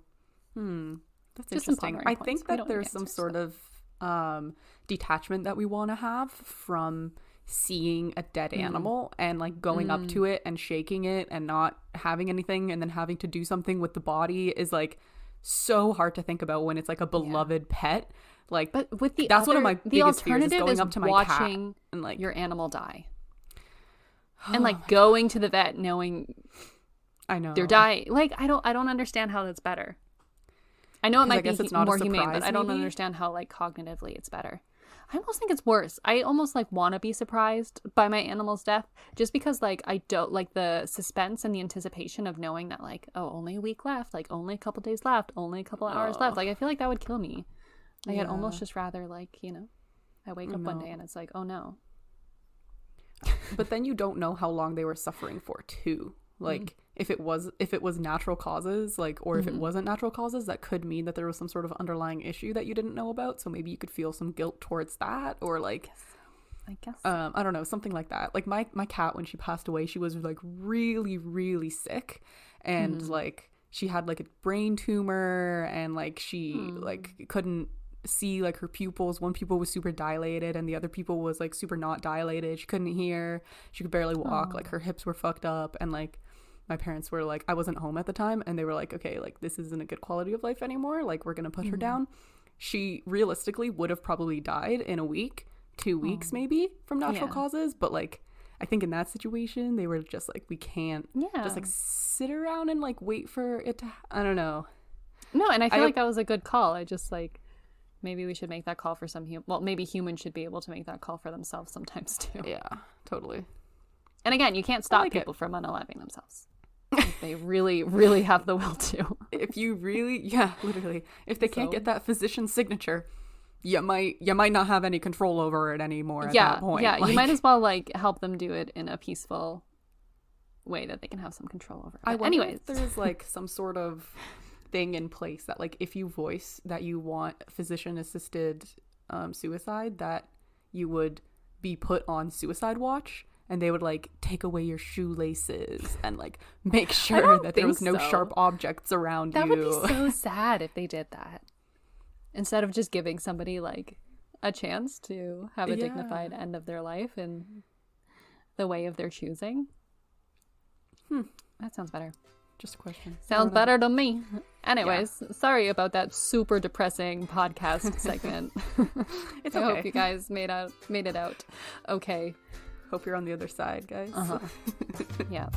Speaker 2: That's
Speaker 1: just
Speaker 2: interesting. I think that there's some sort of detachment that we want to have from seeing a dead animal and like going up to it and shaking it and not having anything and then having to do something with the body is like so hard to think about when it's like a beloved pet. Like,
Speaker 1: but with the
Speaker 2: that's one of my biggest fears is going up to my
Speaker 1: watching
Speaker 2: cat and like
Speaker 1: your animal die and like going to the vet knowing
Speaker 2: I know
Speaker 1: they're dying. Like, I don't understand how that's better. I know it might be more humane, but I don't understand how, like, cognitively it's better. I almost think it's worse. I almost, like, want to be surprised by my animal's death just because, like, I don't like the suspense and the anticipation of knowing that, like, oh, only a week left, like, only a couple days left, only a couple hours left. Like, I feel like that would kill me. Like, I'd almost just rather, like, you know, I wake up one day and it's like, oh, no.
Speaker 2: But then you don't know how long they were suffering for, too. Like, if it was natural causes, like, or if it wasn't natural causes, that could mean that there was some sort of underlying issue that you didn't know about. So maybe you could feel some guilt towards that, or like,
Speaker 1: I guess.
Speaker 2: I don't know, something like that. Like my cat, when she passed away, she was like really, really sick, and like she had like a brain tumor, and like she like couldn't see like her pupils. One pupil was super dilated and the other pupil was like super not dilated. She couldn't hear, she could barely walk. Like her hips were fucked up, and like my parents were like, I wasn't home at the time, and they were like, okay, like this isn't a good quality of life anymore, like we're gonna put her down. She realistically would have probably died in a week, 2 weeks maybe, from natural causes, but like I think in that situation they were just like, we can't just like sit around and like wait for it to I don't know.
Speaker 1: No, and I feel like that was a good call. I just like, maybe we should make that call for some maybe humans should be able to make that call for themselves sometimes too.
Speaker 2: Yeah, totally.
Speaker 1: And again, you can't stop people from unaliving themselves. If they really, really have the will to.
Speaker 2: If you really, literally, if they can't get that physician's signature, you might not have any control over it anymore at that point.
Speaker 1: Yeah, like, you might as well like help them do it in a peaceful way that they can have some control over it.
Speaker 2: I wonder if there's like some sort of thing in place that like if you voice that you want physician assisted suicide, that you would be put on suicide watch, and they would like take away your shoelaces and like make sure that there was no sharp objects around you.
Speaker 1: That would be so sad if they did that. Instead of just giving somebody like a chance to have a dignified end of their life in the way of their choosing. That sounds better.
Speaker 2: Just a question.
Speaker 1: Sounds better to me. Anyways, sorry about that super depressing podcast segment.
Speaker 2: It's
Speaker 1: I
Speaker 2: okay.
Speaker 1: hope you guys made it out okay.
Speaker 2: Hope you're on the other side, guys.
Speaker 1: Yeah.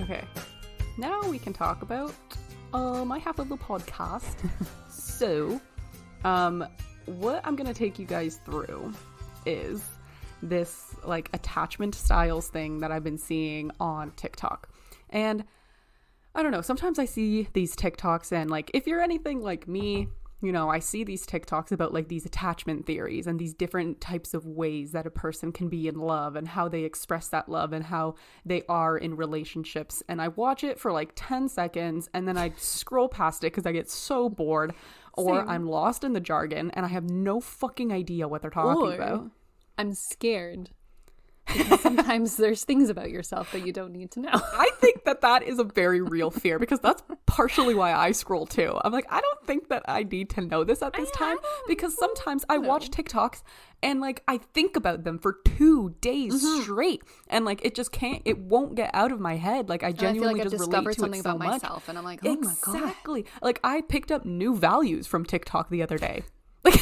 Speaker 2: Okay. Now we can talk about my half of the podcast. So, what I'm gonna take you guys through is this like attachment styles thing that I've been seeing on TikTok. And I don't know, sometimes I see these TikToks and like if you're anything like me, you know, I see these TikToks about like these attachment theories and these different types of ways that a person can be in love and how they express that love and how they are in relationships. And I watch it for like 10 seconds and then I scroll past it because I get so bored, or I'm lost in the jargon and I have no fucking idea what they're talking about.
Speaker 1: I'm scared. Because sometimes there's things about yourself that you don't need to know.
Speaker 2: I think that is a very real fear, because that's partially why I scroll too. I'm like, I don't think that I need to know this at this time, because sometimes I watch TikToks and like I think about them for 2 days straight, and like it won't get out of my head. Like I genuinely just relate to it so much.
Speaker 1: Myself, and I'm like, oh my god,
Speaker 2: exactly. Like I picked up new values from TikTok the other day. Like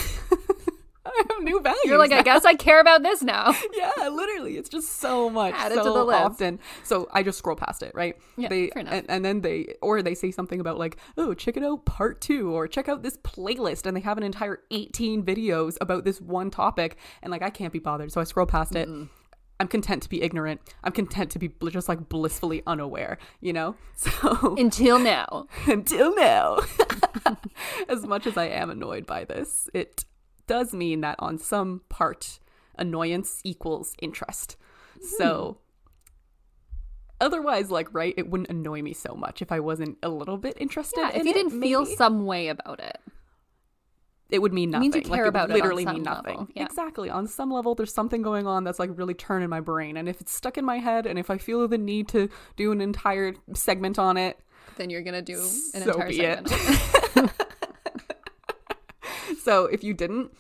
Speaker 2: I have new values.
Speaker 1: You're like, I guess I care about this now.
Speaker 2: Yeah, literally. It's just so much,
Speaker 1: Add it
Speaker 2: so
Speaker 1: to the list.
Speaker 2: often. So I just scroll past it, right?
Speaker 1: Yeah,
Speaker 2: fair
Speaker 1: enough.
Speaker 2: And then they say something about like, oh, check it out part 2, or check out this playlist. And they have an entire 18 videos about this one topic. And like, I can't be bothered. So I scroll past it. I'm content to be ignorant. I'm content to be just like blissfully unaware, you know? So
Speaker 1: Until now.
Speaker 2: As much as I am annoyed by this, it does mean that on some part annoyance equals interest. So otherwise, like, right, it wouldn't annoy me so much if I wasn't a little bit interested in it.
Speaker 1: If you didn't feel some way about it,
Speaker 2: it would mean nothing.
Speaker 1: It means you care about it on
Speaker 2: literally
Speaker 1: some
Speaker 2: mean nothing.
Speaker 1: level. Yeah.
Speaker 2: Exactly. On some level, there's something going on that's like really turning my brain, and if it's stuck in my head, and if I feel the need to do an entire segment on it,
Speaker 1: then you're gonna do an
Speaker 2: so
Speaker 1: entire
Speaker 2: be
Speaker 1: segment.
Speaker 2: it. So if you didn't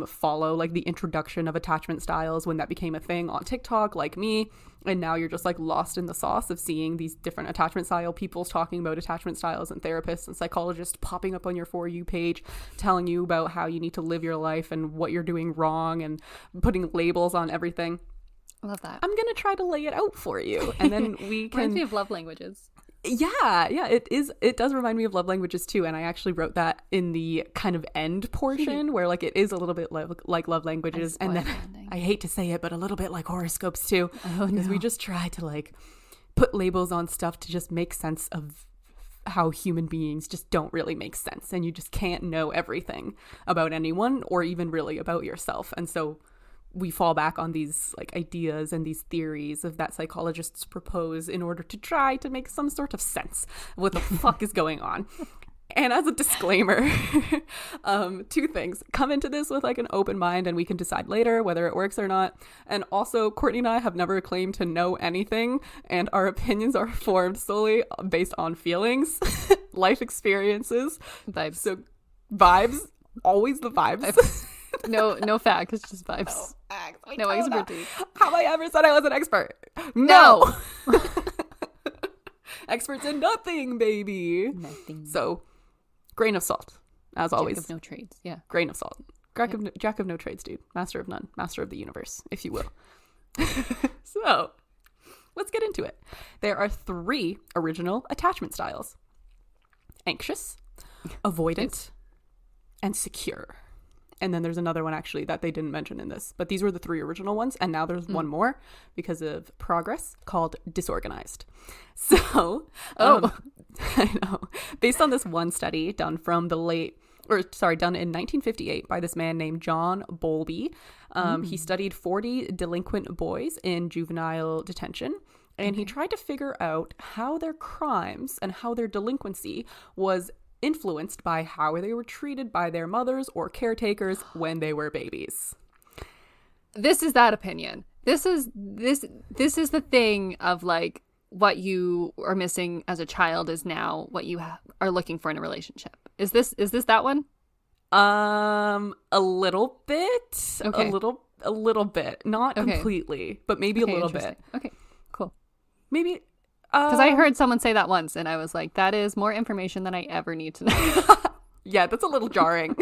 Speaker 2: follow like the introduction of attachment styles when that became a thing on TikTok, like me, and now you're just like lost in the sauce of seeing these different attachment style people talking about attachment styles, and therapists and psychologists popping up on your For You page telling you about how you need to live your life and what you're doing wrong and putting labels on everything.
Speaker 1: I love that.
Speaker 2: I'm gonna try to lay it out for you, and then we can
Speaker 1: Reminds me of love languages.
Speaker 2: Yeah, it does remind me of love languages too, and I actually wrote that in the kind of end portion where like it is a little bit like love languages, and then I hate to say it, but a little bit like horoscopes too, because we just try to like put labels on stuff to just make sense of how human beings just don't really make sense, and you just can't know everything about anyone or even really about yourself. And so we fall back on these like ideas and these theories of that psychologists propose in order to try to make some sort of sense of what the fuck is going on. And as a disclaimer, 2 things. Come into this with like an open mind, and we can decide later whether it works or not. And also, Courtney and I have never claimed to know anything, and our opinions are formed solely based on feelings, life experiences.
Speaker 1: Vibes.
Speaker 2: So vibes, always the vibes.
Speaker 1: No fact, it's just vibes. No expertise.
Speaker 2: Have I ever said I was an expert? No. Experts in nothing, baby.
Speaker 1: Nothing.
Speaker 2: So, grain of salt, as always.
Speaker 1: Jack of no trades, yeah.
Speaker 2: Grain of salt. Jack of no trades, dude. Master of none. Master of the universe, if you will. So, let's get into it. There are 3 original attachment styles: anxious, avoidant, and secure. And then there's another one actually that they didn't mention in this, but these were the 3 original ones, and now there's one more because of progress called disorganized. So, I know, based on this one study done from the late done in 1958 by this man named John Bowlby. He studied 40 delinquent boys in juvenile detention, and he tried to figure out how their crimes and how their delinquency was influenced by how they were treated by their mothers or caretakers when they were babies.
Speaker 1: This is that opinion. This is the thing of like what you are missing as a child is now what you are looking for in a relationship. Is this that one?
Speaker 2: A little bit.
Speaker 1: Okay.
Speaker 2: A little bit. Not completely, but maybe a little bit.
Speaker 1: Okay, cool.
Speaker 2: Maybe
Speaker 1: because I heard someone say that once and I was like, that is more information than I ever need to know.
Speaker 2: Yeah, that's a little jarring.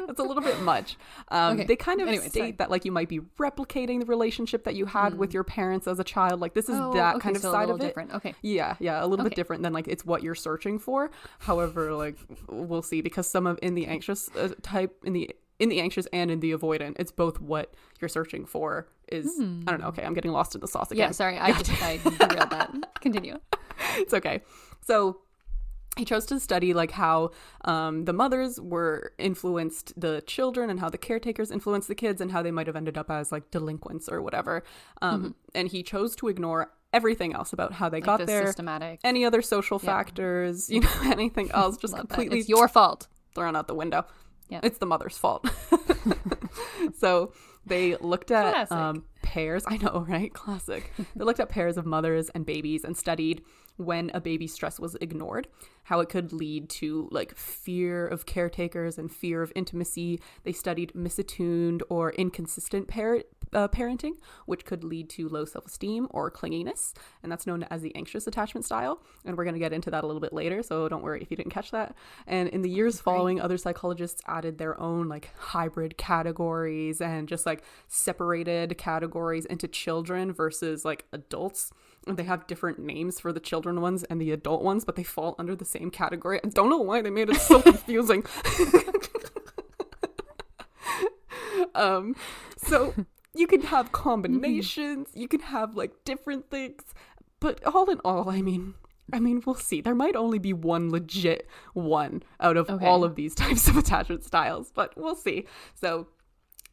Speaker 2: That's a little bit much. They kind of state that like you might be replicating the relationship that you had with your parents as a child. Like this is that kind of
Speaker 1: so
Speaker 2: side of it.
Speaker 1: Different. Okay.
Speaker 2: Yeah, a little bit different than like it's what you're searching for. However, like we'll see, because some of in the anxious type in the anxious and in the avoidant, it's both what you're searching for is I don't know. Okay, I'm getting lost in the sauce again.
Speaker 1: Yeah, sorry, I derailed that. Continue.
Speaker 2: It's okay. So he chose to study like how the mothers were influenced the children and how the caretakers influenced the kids and how they might have ended up as like delinquents or whatever. And he chose to ignore everything else about how they like got there,
Speaker 1: systematic,
Speaker 2: any other social factors, you know, anything else, just completely
Speaker 1: it's your fault,
Speaker 2: thrown out the window.
Speaker 1: Yeah,
Speaker 2: it's the mother's fault. So they looked at pairs. I know, right? Classic. They looked at pairs of mothers and babies and studied when a baby's stress was ignored, how it could lead to like fear of caretakers and fear of intimacy. They studied misattuned or inconsistent parenting, which could lead to low self-esteem or clinginess, and that's known as the anxious attachment style. And we're going to get into that a little bit later, so don't worry if you didn't catch that. And in the years following, other psychologists added their own like hybrid categories and just like separated categories into children versus like adults. And they have different names for the children ones and the adult ones, but they fall under the same category. I don't know why they made it so confusing. So you can have combinations, you can have like different things, but all in all, I mean, we'll see. There might only be one legit one out of all of these types of attachment styles, but we'll see. So,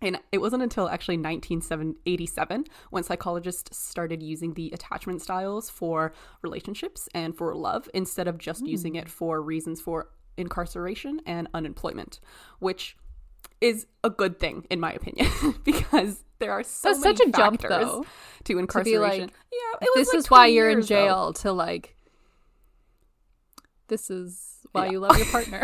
Speaker 2: and it wasn't until actually 1987 when psychologists started using the attachment styles for relationships and for love instead of just using it for reasons for incarceration and unemployment, which is a good thing in my opinion because there are so many
Speaker 1: such a
Speaker 2: factors
Speaker 1: jump, though,
Speaker 2: to incarceration.
Speaker 1: To be like,
Speaker 2: yeah, it was
Speaker 1: this
Speaker 2: like
Speaker 1: is why you're in
Speaker 2: years,
Speaker 1: jail. To like, this is why you love your partner.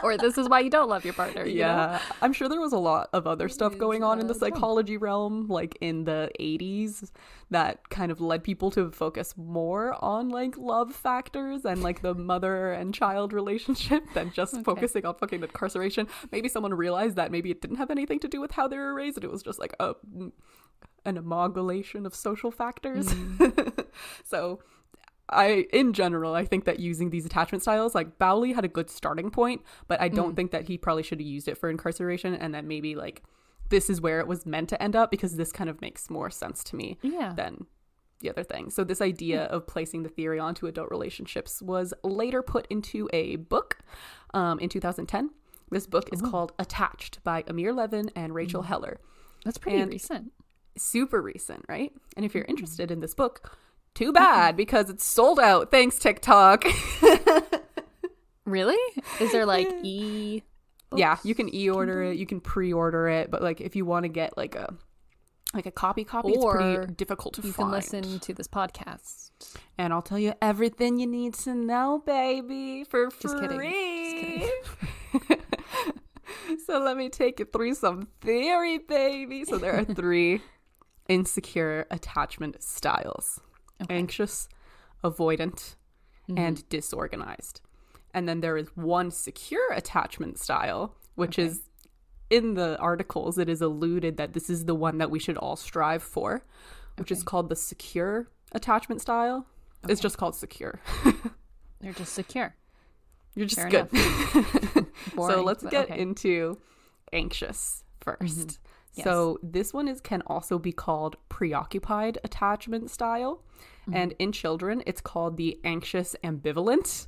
Speaker 1: Or this is why you don't love your partner. You know?
Speaker 2: I'm sure there was a lot of other stuff going on in the psychology realm, like in the 80s, that kind of led people to focus more on like love factors and like the mother and child relationship than just focusing on fucking incarceration. Maybe someone realized that maybe it didn't have anything to do with how they were raised, and it was just like an amalgamation of social factors. So in general, I think that using these attachment styles, like Bowley had a good starting point, but I don't think that he probably should have used it for incarceration, and that maybe like this is where it was meant to end up, because this kind of makes more sense to me than the other thing. So this idea of placing the theory onto adult relationships was later put into a book in 2010. This book is called Attached by Amir Levin and Rachel Heller.
Speaker 1: That's pretty recent.
Speaker 2: Super recent, right? And if you're interested in this book, too bad, because it's sold out. Thanks, TikTok.
Speaker 1: Really? Is there like
Speaker 2: Yeah, you can e-order it. You can pre-order it. But like, if you want to get like a copy, it's pretty difficult to find. You can
Speaker 1: listen to this podcast,
Speaker 2: and I'll tell you everything you need to know, baby, for free.
Speaker 1: Just kidding.
Speaker 2: So let me take you through some theory, baby. So there are 3 insecure attachment styles. Anxious, avoidant, and disorganized. And then there is one secure attachment style, which is in the articles, it is alluded that this is the one that we should all strive for, which is called the secure attachment style. It's just called secure.
Speaker 1: They're just secure.
Speaker 2: You're just
Speaker 1: Fair
Speaker 2: good.
Speaker 1: Boring,
Speaker 2: so let's get into anxious first. Yes. So this one can also be called preoccupied attachment style. And in children, it's called the anxious ambivalence.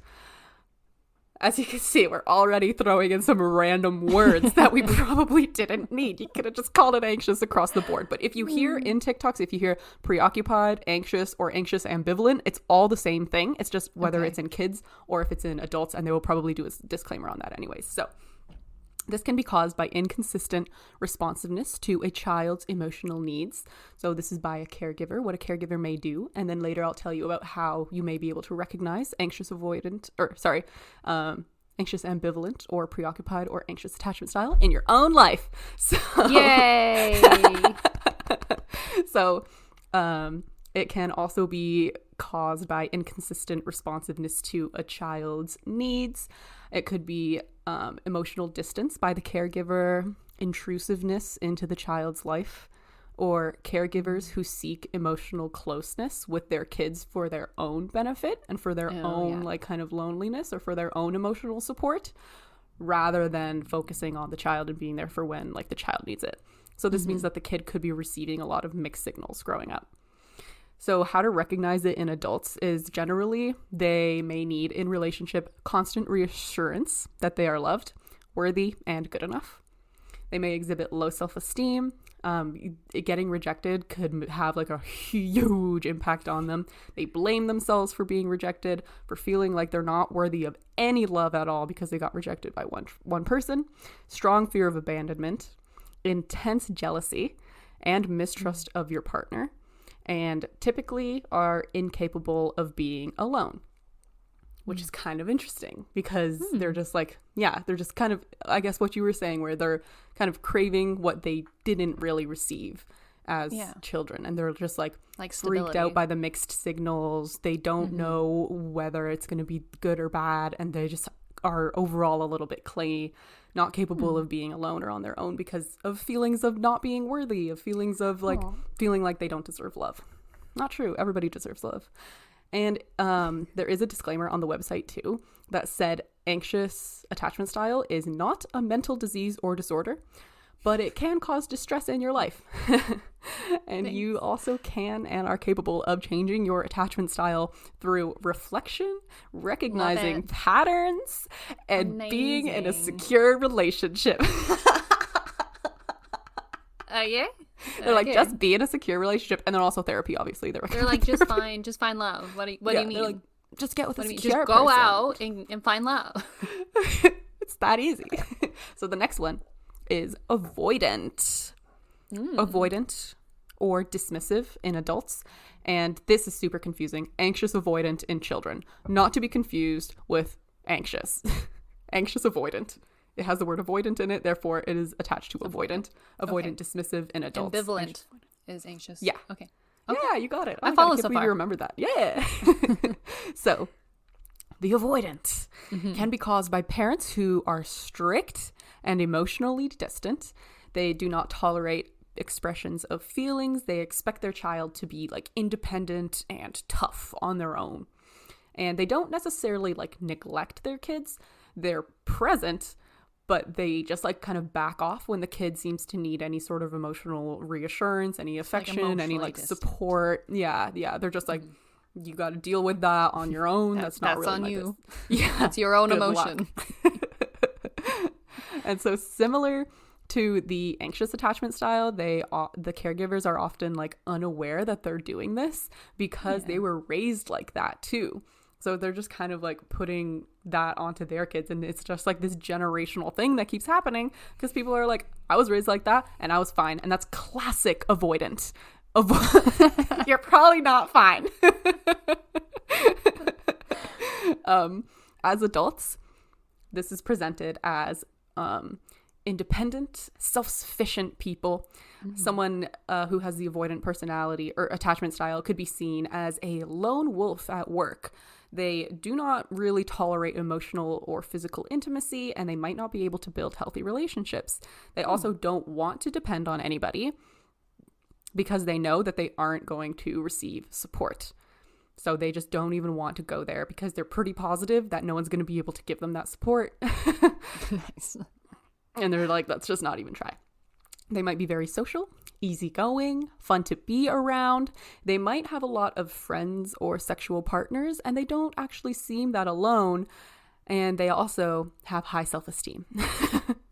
Speaker 2: As you can see, we're already throwing in some random words that we probably didn't need. You could have just called it anxious across the board. But if you hear in TikToks, if you hear preoccupied, anxious, or anxious ambivalent, it's all the same thing. It's just whether it's in kids or if it's in adults, and they will probably do a disclaimer on that anyways. So this can be caused by inconsistent responsiveness to a child's emotional needs. So this is by a caregiver, what a caregiver may do. And then later I'll tell you about how you may be able to recognize anxious ambivalent or preoccupied or anxious attachment style in your own life. So,
Speaker 1: Yay!
Speaker 2: So it can also be caused by inconsistent responsiveness to a child's needs. It could be emotional distance by the caregiver, intrusiveness into the child's life, or caregivers who seek emotional closeness with their kids for their own benefit and for their own like kind of loneliness or for their own emotional support, rather than focusing on the child and being there for when like the child needs it. So this means that the kid could be receiving a lot of mixed signals growing up. So how to recognize it in adults is generally they may need in relationship constant reassurance that they are loved, worthy, and good enough. They may exhibit low self-esteem. Getting rejected could have like a huge impact on them. They blame themselves for being rejected, for feeling like they're not worthy of any love at all because they got rejected by one person. Strong fear of abandonment, intense jealousy, and mistrust of your partner. And typically are incapable of being alone, which is kind of interesting because they're just like, they're just kind of, I guess what you were saying, where they're kind of craving what they didn't really receive as children. And they're just like freaked out by the mixed signals. They don't know whether it's going to be good or bad. And they just are overall a little bit clingy, not capable of being alone or on their own because of feelings of not being worthy, of feelings of like feeling like they don't deserve love. Not true. Everybody deserves love. And there is a disclaimer on the website too that said anxious attachment style is not a mental disease or disorder, but it can cause distress in your life. And Thanks. You also can and are capable of changing your attachment style through reflection, recognizing patterns, and being in a secure relationship.
Speaker 1: Yeah?
Speaker 2: They're like, just be in a secure relationship. And then also therapy, obviously.
Speaker 1: They're like, just find love. What do you mean?
Speaker 2: They're like, just get with a secure
Speaker 1: Just go out and find love.
Speaker 2: It's that easy. So the next one is avoidant. Avoidant or dismissive in adults. And this is super confusing. Anxious avoidant in children. Not to be confused with anxious. Anxious avoidant. It has the word avoidant in it, therefore it is attached to avoidant. Avoidant, dismissive in adults.
Speaker 1: Ambivalent is anxious.
Speaker 2: Yeah.
Speaker 1: Okay.
Speaker 2: Yeah, you got it.
Speaker 1: I follow so far.
Speaker 2: You remember that. Yeah. So, the avoidant can be caused by parents who are strict and emotionally distant. They do not tolerate expressions of feelings. They expect their child to be like independent and tough on their own. And they don't necessarily like neglect their kids. They're present, but they just like kind of back off when the kid seems to need any sort of emotional reassurance, any affection, any like support. Yeah. They're just like, you got to deal with that on your own. That's not really
Speaker 1: on you.
Speaker 2: Yeah,
Speaker 1: it's your own emotion.
Speaker 2: And so similar to the anxious attachment style, the caregivers are often like unaware that they're doing this because they were raised like that too. So they're just kind of like putting that onto their kids. And it's just like this generational thing that keeps happening because people are like, I was raised like that and I was fine. And that's classic avoidant. You're probably not fine. As adults, this is presented as independent, self-sufficient people. Someone who has the avoidant personality or attachment style could be seen as a lone wolf at work. They do not really tolerate emotional or physical intimacy, and they might not be able to build healthy relationships. They also don't want to depend on anybody because they know that they aren't going to receive support. So they just don't even want to go there because they're pretty positive that no one's going to be able to give them that support.
Speaker 1: Nice.
Speaker 2: And they're like, let's just not even try. They might be very social, easygoing, fun to be around. They might have a lot of friends or sexual partners, and they don't actually seem that alone. And they also have high self-esteem.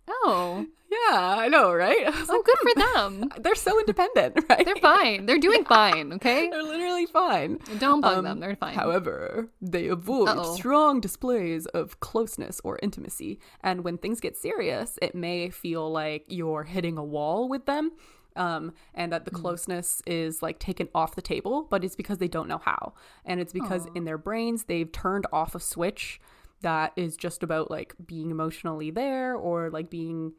Speaker 1: Oh.
Speaker 2: Yeah, I know, right?
Speaker 1: Oh, good for them.
Speaker 2: They're so independent, right?
Speaker 1: They're fine. They're doing fine, okay?
Speaker 2: They're literally fine.
Speaker 1: Don't bug them. They're fine.
Speaker 2: However, they avoid strong displays of closeness or intimacy. And when things get serious, it may feel like you're hitting a wall with them. And that the closeness is like taken off the table, but it's because they don't know how. And it's because in their brains, they've turned off a switch that is just about like being emotionally there or like being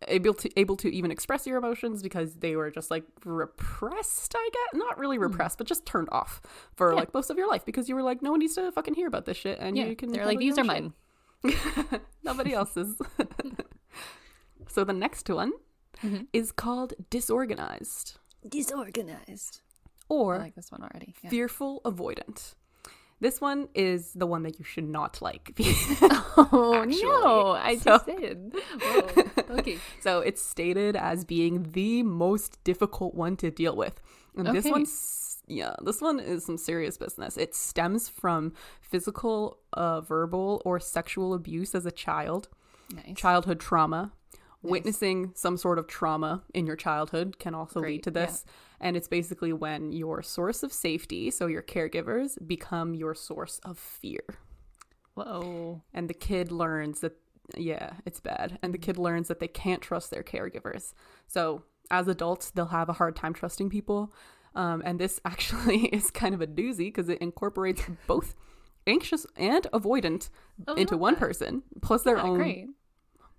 Speaker 2: able to even express your emotions because they were just like repressed, I guess. Not really repressed, but just turned off for like most of your life because you were like, no one needs to fucking hear about this shit. And you can.
Speaker 1: They're like, these are mine.
Speaker 2: Nobody else's. So the next one is called disorganized.
Speaker 1: Disorganized.
Speaker 2: Or
Speaker 1: I like this one already. Yeah.
Speaker 2: Fearful avoidant. This one is the one that you should not like.
Speaker 1: Oh, no, I just did. Oh, okay.
Speaker 2: So it's stated as being the most difficult one to deal with. And this one is some serious business. It stems from physical, verbal, or sexual abuse as a child, childhood trauma. Witnessing some sort of trauma in your childhood can also lead to this. Yeah. And it's basically when your source of safety, so your caregivers, become your source of fear.
Speaker 1: Whoa.
Speaker 2: And the kid learns that, it's bad. And the kid learns that they can't trust their caregivers. So as adults, they'll have a hard time trusting people. And this actually is kind of a doozy because it incorporates both anxious and avoidant into one person, plus their own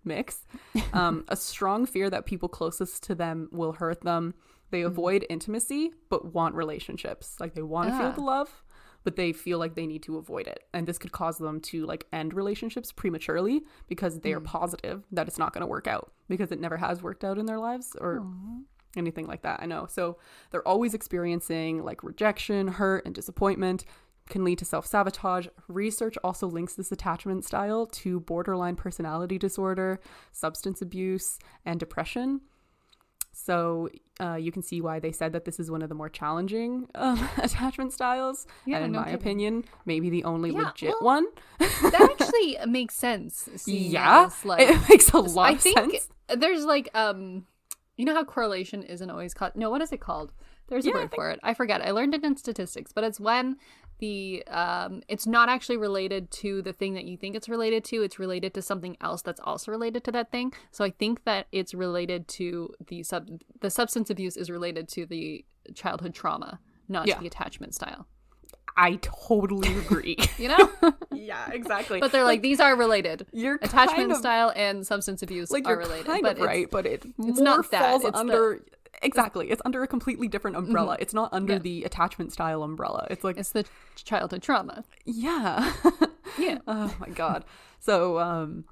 Speaker 2: mix. A strong fear that people closest to them will hurt them. They avoid intimacy but want relationships. Like they want to feel the love, but they feel like they need to avoid it. And this could cause them to like end relationships prematurely because they are positive that it's not going to work out because it never has worked out in their lives or anything like that. I know. So they're always experiencing like rejection, hurt, and disappointment. Can lead to self-sabotage. Research also links this attachment style to borderline personality disorder, substance abuse, and depression. So you can see why they said that this is one of the more challenging attachment styles. And in my opinion, maybe the only legit one.
Speaker 1: That actually makes sense.
Speaker 2: It makes a lot of sense. I think
Speaker 1: there's like, you know how correlation isn't always called? No, what is it called? There's a word for it. I forget. I learned it in statistics, but it's when it's not actually related to the thing that you think it's related to. It's related to something else that's also related to that thing. So I think that it's related to the substance abuse is related to the childhood trauma, not to the attachment style.
Speaker 2: I totally agree.
Speaker 1: You know?
Speaker 2: Yeah, exactly.
Speaker 1: But they're like these are related.
Speaker 2: Your
Speaker 1: attachment style and substance abuse are related.
Speaker 2: Kind of right, but it's not falls under. Exactly. It's under a completely different umbrella. It's not under the attachment style umbrella. It's like...
Speaker 1: It's the childhood trauma.
Speaker 2: Yeah.
Speaker 1: Yeah.
Speaker 2: Oh, my God. So,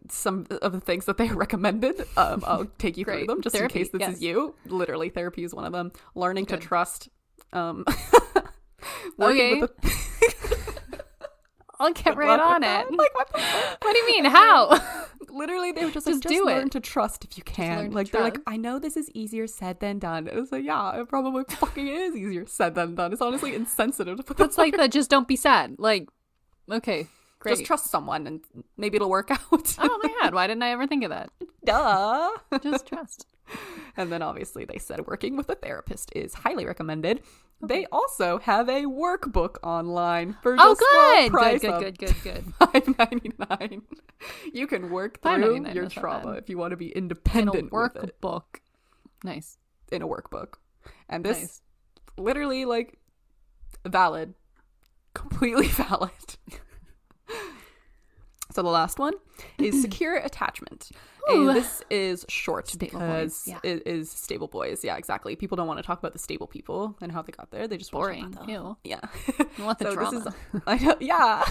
Speaker 2: some of the things that they recommended, I'll take you through them just in case this is you. Literally, therapy is one of them. Learning to trust. Working with
Speaker 1: I'll get right on it.
Speaker 2: Like, what the fuck?
Speaker 1: What do you mean? How?
Speaker 2: Literally, they were just like, just learn to trust if you can. Like, they're like, I know this is easier said than done. It was like, yeah, it probably fucking is easier said than done. It's honestly insensitive to put that.
Speaker 1: It's like that. Just don't be sad. Like, okay, great.
Speaker 2: Just trust someone and maybe it'll work out.
Speaker 1: Oh my God, why didn't I ever think of that?
Speaker 2: Duh.
Speaker 1: Just trust.
Speaker 2: And then obviously they said working with a therapist is highly recommended. Okay. They also have a workbook online for just
Speaker 1: good.
Speaker 2: Price
Speaker 1: good.
Speaker 2: $5.99. You can work through your trauma if you want to be independent
Speaker 1: in a workbook. Nice.
Speaker 2: In a workbook. And this literally like valid. Completely valid. So the last one is secure attachment. And this is short because it is stable boys. Yeah, exactly. People don't want to talk about the stable people and how they got there. They just want to talk about
Speaker 1: Ew.
Speaker 2: Yeah.
Speaker 1: You want the drama.
Speaker 2: I know, yeah.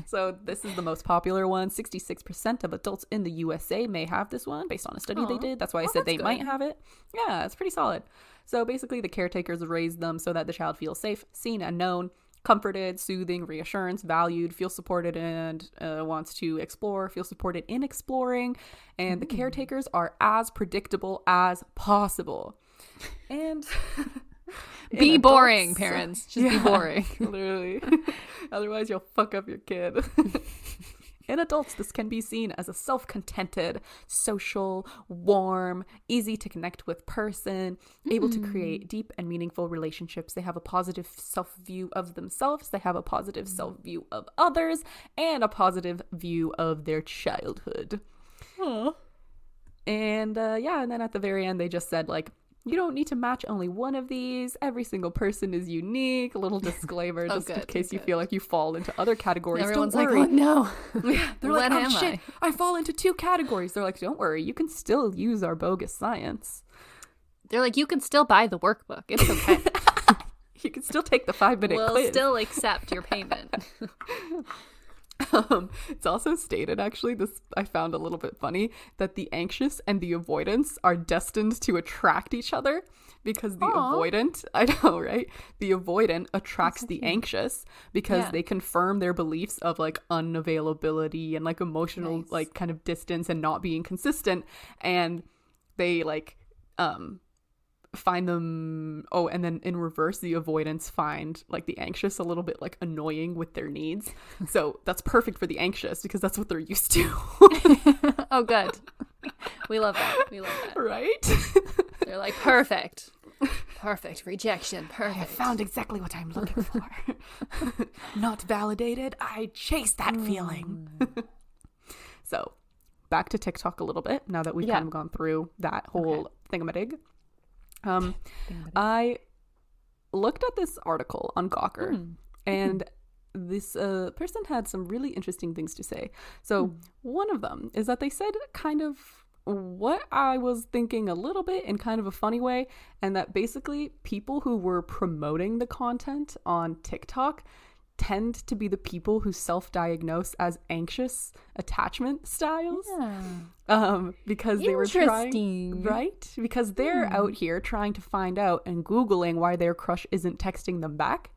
Speaker 2: So this is the most popular one. 66% of adults in the USA may have this one based on a study they did. That's why I said they might have it. Yeah, it's pretty solid. So basically the caretakers raise them so that the child feels safe, seen, and known. Comforted, soothing, reassurance, valued, feels supported and wants to explore, feel supported in exploring. And the caretakers are as predictable as possible. And
Speaker 1: Be
Speaker 2: adults,
Speaker 1: boring, parents. Just be boring.
Speaker 2: Literally. Otherwise, you'll fuck up your kid. In adults, this can be seen as a self-contented, social, warm, easy to connect with person, able to create deep and meaningful relationships. They have a positive self-view of themselves. They have a positive self-view of others, and a positive view of their childhood.
Speaker 1: Aww.
Speaker 2: And and then at the very end, they just said, like, you don't need to match only one of these. Every single person is unique. A little disclaimer, just in case you feel like you fall into other categories.
Speaker 1: Everyone's
Speaker 2: don't worry.
Speaker 1: like, oh no.
Speaker 2: Yeah, they're
Speaker 1: What
Speaker 2: like,
Speaker 1: am
Speaker 2: oh shit, I fall into 2 categories. They're like, don't worry, you can still use our bogus science.
Speaker 1: They're like, you can still buy the workbook. It's okay.
Speaker 2: You can still take the 5-minute quiz.
Speaker 1: We'll still accept your payment.
Speaker 2: It's also stated, actually, this I found a little bit funny, that the anxious and the avoidance are destined to attract each other, because the avoidant, I know, right? The avoidant attracts the anxious because they confirm their beliefs of like unavailability and like emotional like kind of distance and not being consistent, and they like find them and then in reverse, the avoidants find like the anxious a little bit like annoying with their needs. So that's perfect for the anxious because that's what they're used to.
Speaker 1: Oh, good. We love that.
Speaker 2: Right?
Speaker 1: They're like, perfect rejection, perfect.
Speaker 2: I have found exactly what I'm looking for. Not validated, I chase that feeling. So back to TikTok a little bit now that we've kind of gone through that whole thingamadig. I looked at this article on Gawker, and this person had some really interesting things to say. So one of them is that they said kind of what I was thinking a little bit in kind of a funny way, and that basically people who were promoting the content on TikTok tend to be the people who self-diagnose as anxious attachment styles. Because they were trying, right? Because they're out here trying to find out and Googling why their crush isn't texting them back,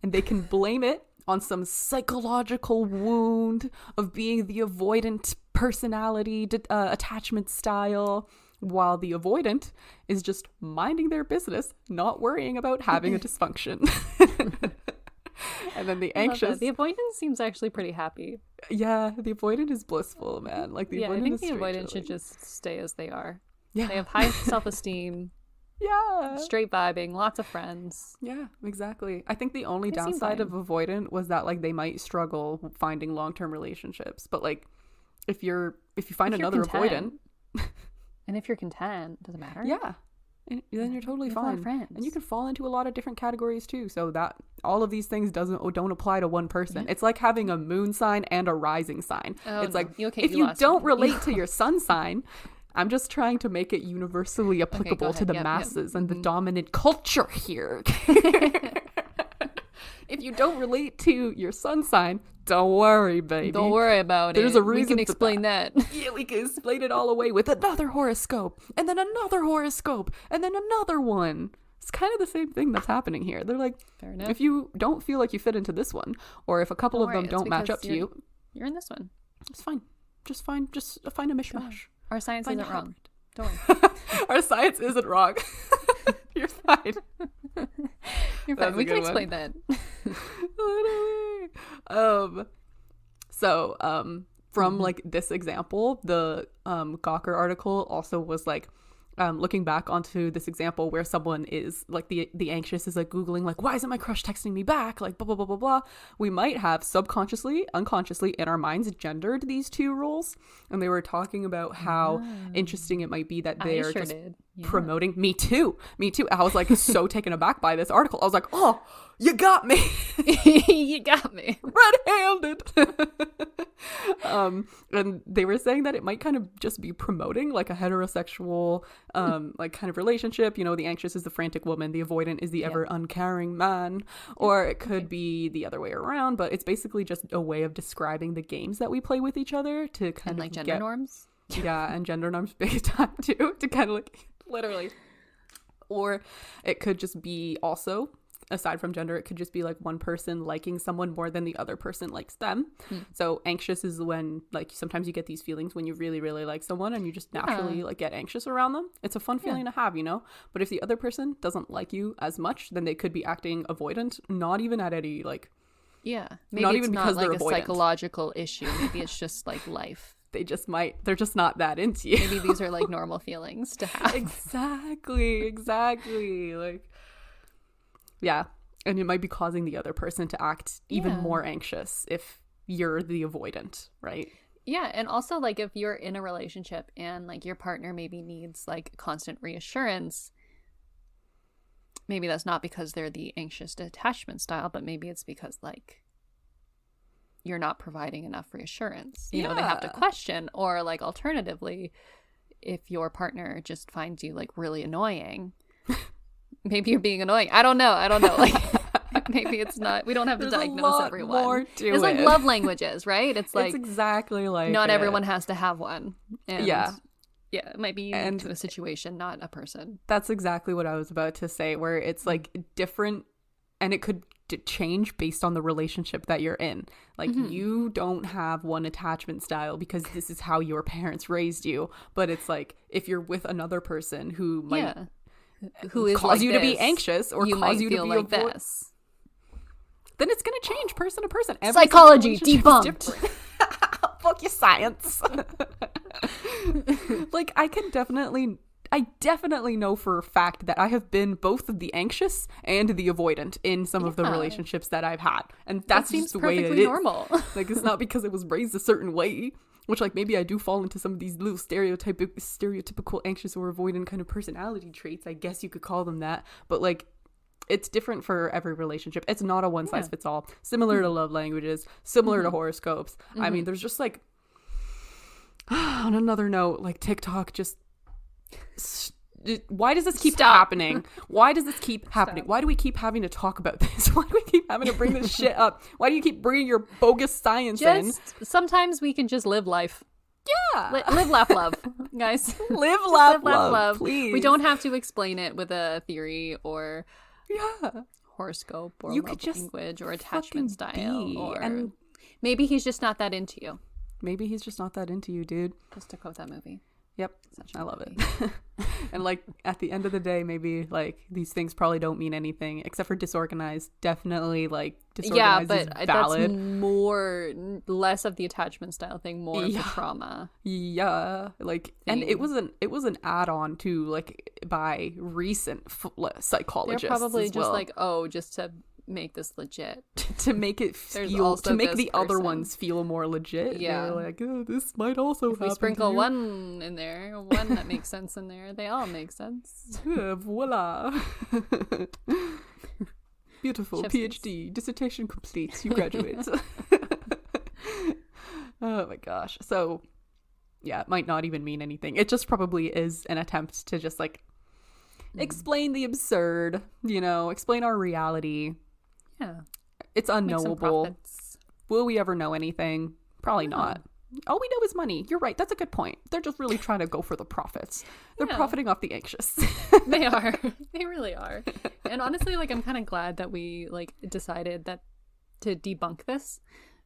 Speaker 2: and they can blame it on some psychological wound of being the avoidant personality attachment style, while the avoidant is just minding their business, not worrying about having a dysfunction. And then the anxious,
Speaker 1: the avoidant seems actually pretty happy.
Speaker 2: Yeah, the avoidant is blissful, man. Like the avoidant
Speaker 1: I think
Speaker 2: is
Speaker 1: the avoidant should just stay as they are.
Speaker 2: Yeah,
Speaker 1: they have high self-esteem.
Speaker 2: Yeah,
Speaker 1: straight vibing, lots of friends.
Speaker 2: Yeah, exactly. I think the only downside of avoidant was that like they might struggle finding long-term relationships. But like if you find another avoidant,
Speaker 1: and if you're content, doesn't matter.
Speaker 2: Yeah. And then you're totally fine. And you can fall into a lot of different categories too. So that all of these things don't apply to one person. It's like having a moon sign and a rising sign. It's like if you don't relate to your sun sign, I'm just trying to make it universally applicable to the masses and the dominant culture here. If you don't relate to your sun sign, don't worry, baby.
Speaker 1: Don't worry about it.
Speaker 2: There's a reason.
Speaker 1: We can explain that.
Speaker 2: Yeah, we can explain it all away with another horoscope, and then another horoscope, and then another one. It's kind of the same thing that's happening here. They're like,
Speaker 1: fair enough.
Speaker 2: If you don't feel like you fit into this one, or if a couple of them don't match up to you,
Speaker 1: you're in this one.
Speaker 2: It's fine. Just find a mishmash.
Speaker 1: Our science isn't wrong. Don't worry.
Speaker 2: Our science isn't wrong. You're fine.
Speaker 1: You're fine. We can explain that.
Speaker 2: Literally. From like this example, the Gawker article also was like looking back onto this example where someone is like the anxious is like Googling like, why isn't my crush texting me back? Like blah blah blah blah blah. We might have subconsciously, unconsciously in our minds gendered these two roles, and they were talking about how interesting it might be that they are just promoting. Me too. I was like so taken aback by this article. I was like, oh, you got me.
Speaker 1: You got me
Speaker 2: red-handed. And they were saying that it might kind of just be promoting like a heterosexual like kind of relationship. You know, the anxious is the frantic woman, the avoidant is the ever uncaring man, or it could be the other way around, but it's basically just a way of describing the games that we play with each other to kind of
Speaker 1: like gender norms.
Speaker 2: Yeah, and gender norms big time too, to kind of like literally. Or it could just be also aside from gender, it could just be like one person liking someone more than the other person likes them. So anxious is when like sometimes you get these feelings when you really, really like someone and you just naturally like get anxious around them. It's a fun feeling to have, you know? But if the other person doesn't like you as much, then they could be acting avoidant, not even at any like
Speaker 1: maybe
Speaker 2: not
Speaker 1: it's
Speaker 2: even
Speaker 1: not
Speaker 2: because
Speaker 1: like
Speaker 2: they're
Speaker 1: a
Speaker 2: avoidant.
Speaker 1: psychological issue. Maybe it's just like life.
Speaker 2: They're just not that into you.
Speaker 1: Maybe these are like normal feelings to have.
Speaker 2: Exactly. Like, yeah. And it might be causing the other person to act even more anxious if you're the avoidant, right?
Speaker 1: Yeah. And also like if you're in a relationship and like your partner maybe needs like constant reassurance, maybe that's not because they're the anxious attachment style, but maybe it's because like you're not providing enough reassurance. You know, they have to question, or like alternatively, if your partner just finds you like really annoying, maybe you're being annoying. I don't know. Like maybe it's not, we don't have to diagnose everyone.
Speaker 2: More to
Speaker 1: There's like love languages, right? It's like
Speaker 2: it's exactly like
Speaker 1: not everyone has to have one. And
Speaker 2: yeah,
Speaker 1: it might be unique to a situation, not a person.
Speaker 2: That's exactly what I was about to say, where it's like different, and it could change based on the relationship that you're in. Like you don't have one attachment style because this is how your parents raised you, but it's like if you're with another person who might
Speaker 1: who is
Speaker 2: cause
Speaker 1: like
Speaker 2: you
Speaker 1: this,
Speaker 2: to be anxious or
Speaker 1: you
Speaker 2: cause
Speaker 1: might
Speaker 2: you
Speaker 1: feel
Speaker 2: to be
Speaker 1: like this,
Speaker 2: then it's going to change person to person. Every
Speaker 1: psychology
Speaker 2: relationship is
Speaker 1: debunked.
Speaker 2: different. Fuck your science. Like I definitely know for a fact that I have been both the anxious and the avoidant in some of the relationships that I've had. And that seems just the way it is.
Speaker 1: Normal.
Speaker 2: Like it's not because it was raised a certain way, which like maybe I do fall into some of these little stereotypical anxious or avoidant kind of personality traits. I guess you could call them that. But like it's different for every relationship. It's not a one size fits all. Similar to love languages, similar to horoscopes. I mean, there's just like on another note, like TikTok just why does this keep happening? Why does this keep happening? Why do we keep having to talk about this? Why do we keep having to bring this shit up? Why do you keep bringing your bogus science in?
Speaker 1: Sometimes we can just live life.
Speaker 2: Yeah.
Speaker 1: Live, laugh, love, guys.
Speaker 2: Live, laugh, love, please.
Speaker 1: We don't have to explain it with a theory or horoscope or
Speaker 2: you
Speaker 1: love
Speaker 2: could just
Speaker 1: language or attachment style. Or
Speaker 2: and
Speaker 1: maybe he's just not that into you.
Speaker 2: Maybe he's just not that into you, dude.
Speaker 1: Just to quote that movie.
Speaker 2: Yep. I love it. And like at the end of the day, maybe like these things probably don't mean anything except for disorganized. Definitely like disorganized is valid.
Speaker 1: That's less of the attachment style thing, more of the trauma.
Speaker 2: Yeah. Like thing. And it was an add-on to like by recent psychologists.
Speaker 1: They're probably
Speaker 2: as
Speaker 1: just
Speaker 2: well.
Speaker 1: like, just to make this legit,
Speaker 2: to make it feel, to make the other ones feel more legit.
Speaker 1: Yeah,
Speaker 2: they're like, this might also happen.
Speaker 1: We sprinkle one in there, one that makes sense in there. They all make sense.
Speaker 2: Voila. Beautiful. PhD dissertation complete. You graduate. Oh my gosh. So yeah, it might not even mean anything. It just probably is an attempt to just like explain the absurd, explain our reality.
Speaker 1: Yeah.
Speaker 2: It's unknowable. Will we ever know anything? Probably not. All we know is money. You're right. That's a good point. They're just really trying to go for the profits. They're profiting off the anxious.
Speaker 1: They are. They really are. And honestly, like, I'm kind of glad that we like decided that to debunk this,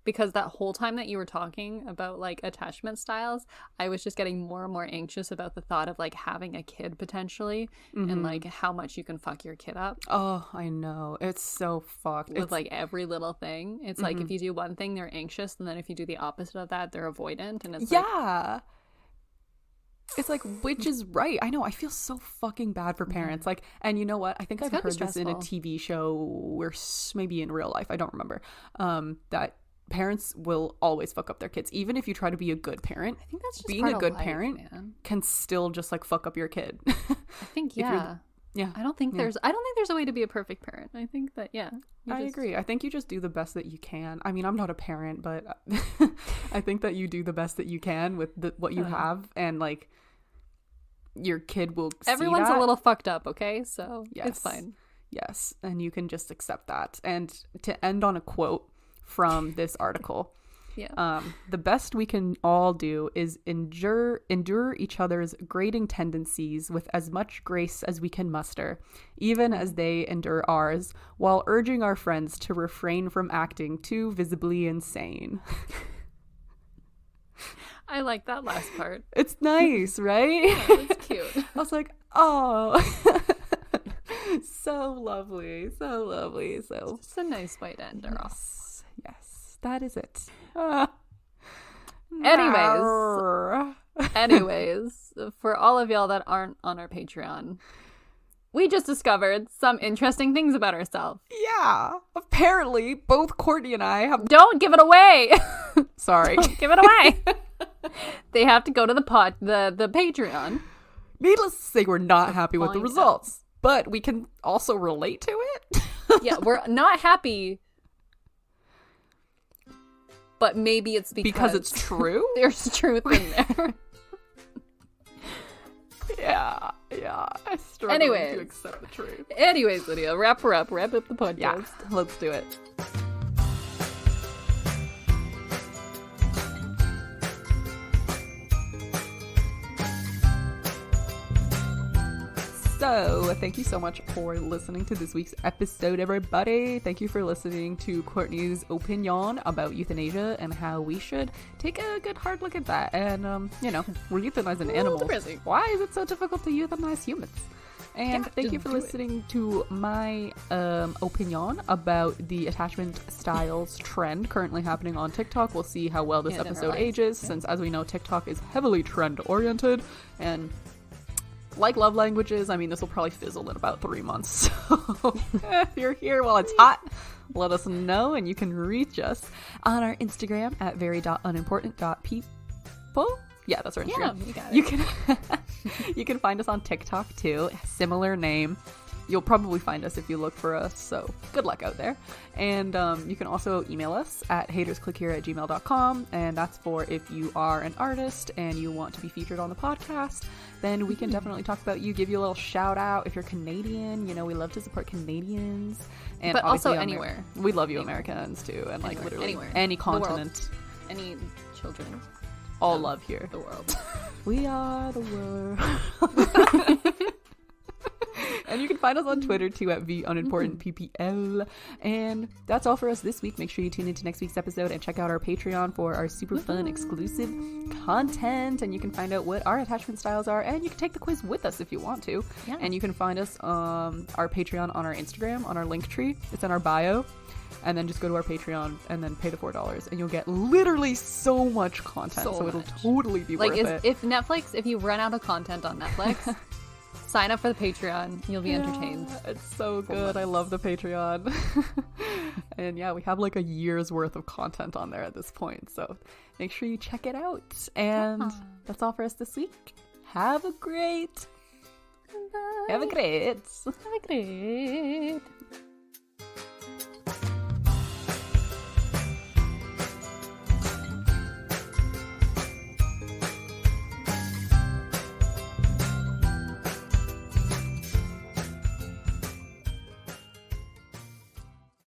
Speaker 1: because that whole time that you were talking about like attachment styles, I was just getting more and more anxious about the thought of like having a kid potentially and like how much you can fuck your kid up.
Speaker 2: Oh, I know. It's so fucked.
Speaker 1: With like every little thing. It's like if you do one thing, they're anxious, and then if you do the opposite of that, they're avoidant. And it's
Speaker 2: it's like, which is right? I know. I feel so fucking bad for parents. Like, and you know what? I think I've heard this in a TV show or maybe in real life. I don't remember. That parents will always fuck up their kids, even if you try to be a good parent.
Speaker 1: I think that's just
Speaker 2: being a good parent, man, can still just like fuck up your kid.
Speaker 1: I think I don't think there's a way to be a perfect parent. I think that
Speaker 2: I agree. I think you just do the best that you can. I mean, I'm not a parent, but I think that you do the best that you can with what you have, and like your kid will
Speaker 1: everyone's
Speaker 2: see that.
Speaker 1: A little fucked up, okay? So it's fine.
Speaker 2: And you can just accept that. And to end on a quote from this article,
Speaker 1: Yeah.
Speaker 2: The best we can all do is endure each other's grating tendencies with as much grace as we can muster, even as they endure ours, while urging our friends to refrain from acting too visibly insane.
Speaker 1: I like that last part.
Speaker 2: It's nice, right?
Speaker 1: Yeah, it's cute.
Speaker 2: I was like, oh, so lovely, so lovely. So
Speaker 1: It's a nice way to end her off.
Speaker 2: Yes, that is it.
Speaker 1: Anyways, for all of y'all that aren't on our Patreon, we just discovered some interesting things about ourselves.
Speaker 2: Yeah, apparently both Courtney and I have.
Speaker 1: Don't give it away.
Speaker 2: Sorry,
Speaker 1: Don't give it away. They have to go to the Patreon.
Speaker 2: Needless to say, we're not happy with the
Speaker 1: Find
Speaker 2: results, but we can also relate to it.
Speaker 1: Yeah, we're not happy, but maybe it's because
Speaker 2: it's true.
Speaker 1: There's truth in there.
Speaker 2: Yeah, I struggle
Speaker 1: Anyways.
Speaker 2: to accept the truth.
Speaker 1: Anyways, Lydia, wrap up the podcast.
Speaker 2: Yeah, let's do it. So, thank you so much for listening to this week's episode, everybody. Thank you for listening to Courtney's opinion about euthanasia and how we should take a good hard look at that. And, we're euthanizing animals.
Speaker 1: depressing.
Speaker 2: Why is it so difficult to euthanize humans? And thank you for listening to my opinion about the attachment styles trend currently happening on TikTok. We'll see how well this episode ages, since, as we know, TikTok is heavily trend-oriented. And like love languages, I mean, this will probably fizzle in about 3 months. So if you're here while it's hot, let us know, and you can reach us on our Instagram at very.unimportant.people. Yeah, that's our Instagram.
Speaker 1: Yeah, you got it.
Speaker 2: You can you can find us on TikTok too. Similar name. You'll probably find us if you look for us, so good luck out there. And you can also email us at hatersclickhere@gmail.com, and that's for if you are an artist and you want to be featured on the podcast, then we can definitely talk about you, give you a little shout out. If you're Canadian, we love to support Canadians. And
Speaker 1: but also
Speaker 2: obviously
Speaker 1: anywhere.
Speaker 2: We love you Americans too, and like literally
Speaker 1: anywhere.
Speaker 2: any
Speaker 1: The world.
Speaker 2: continent.
Speaker 1: Any children.
Speaker 2: All love here.
Speaker 1: The world.
Speaker 2: We are the world. And you can find us on Twitter too at VUnimportantPPL. And that's all for us this week. Make sure you tune into next week's episode and check out our Patreon for our super fun exclusive content. And you can find out what our attachment styles are, and you can take the quiz with us if you want to.
Speaker 1: Yeah.
Speaker 2: And you can find us our Patreon on our Instagram, on our link tree. It's in our bio. And then just go to our Patreon and then pay the $4, and you'll get literally so much content. So it'll totally be worth it.
Speaker 1: If Netflix, if you run out of content on Netflix, sign up for the Patreon. You'll be entertained.
Speaker 2: It's so good. I love the Patreon. And yeah, we have like a year's worth of content on there at this point. So make sure you check it out. And that's all for us this week. Have a great.
Speaker 1: Bye.
Speaker 2: Have a great.
Speaker 1: Have a great.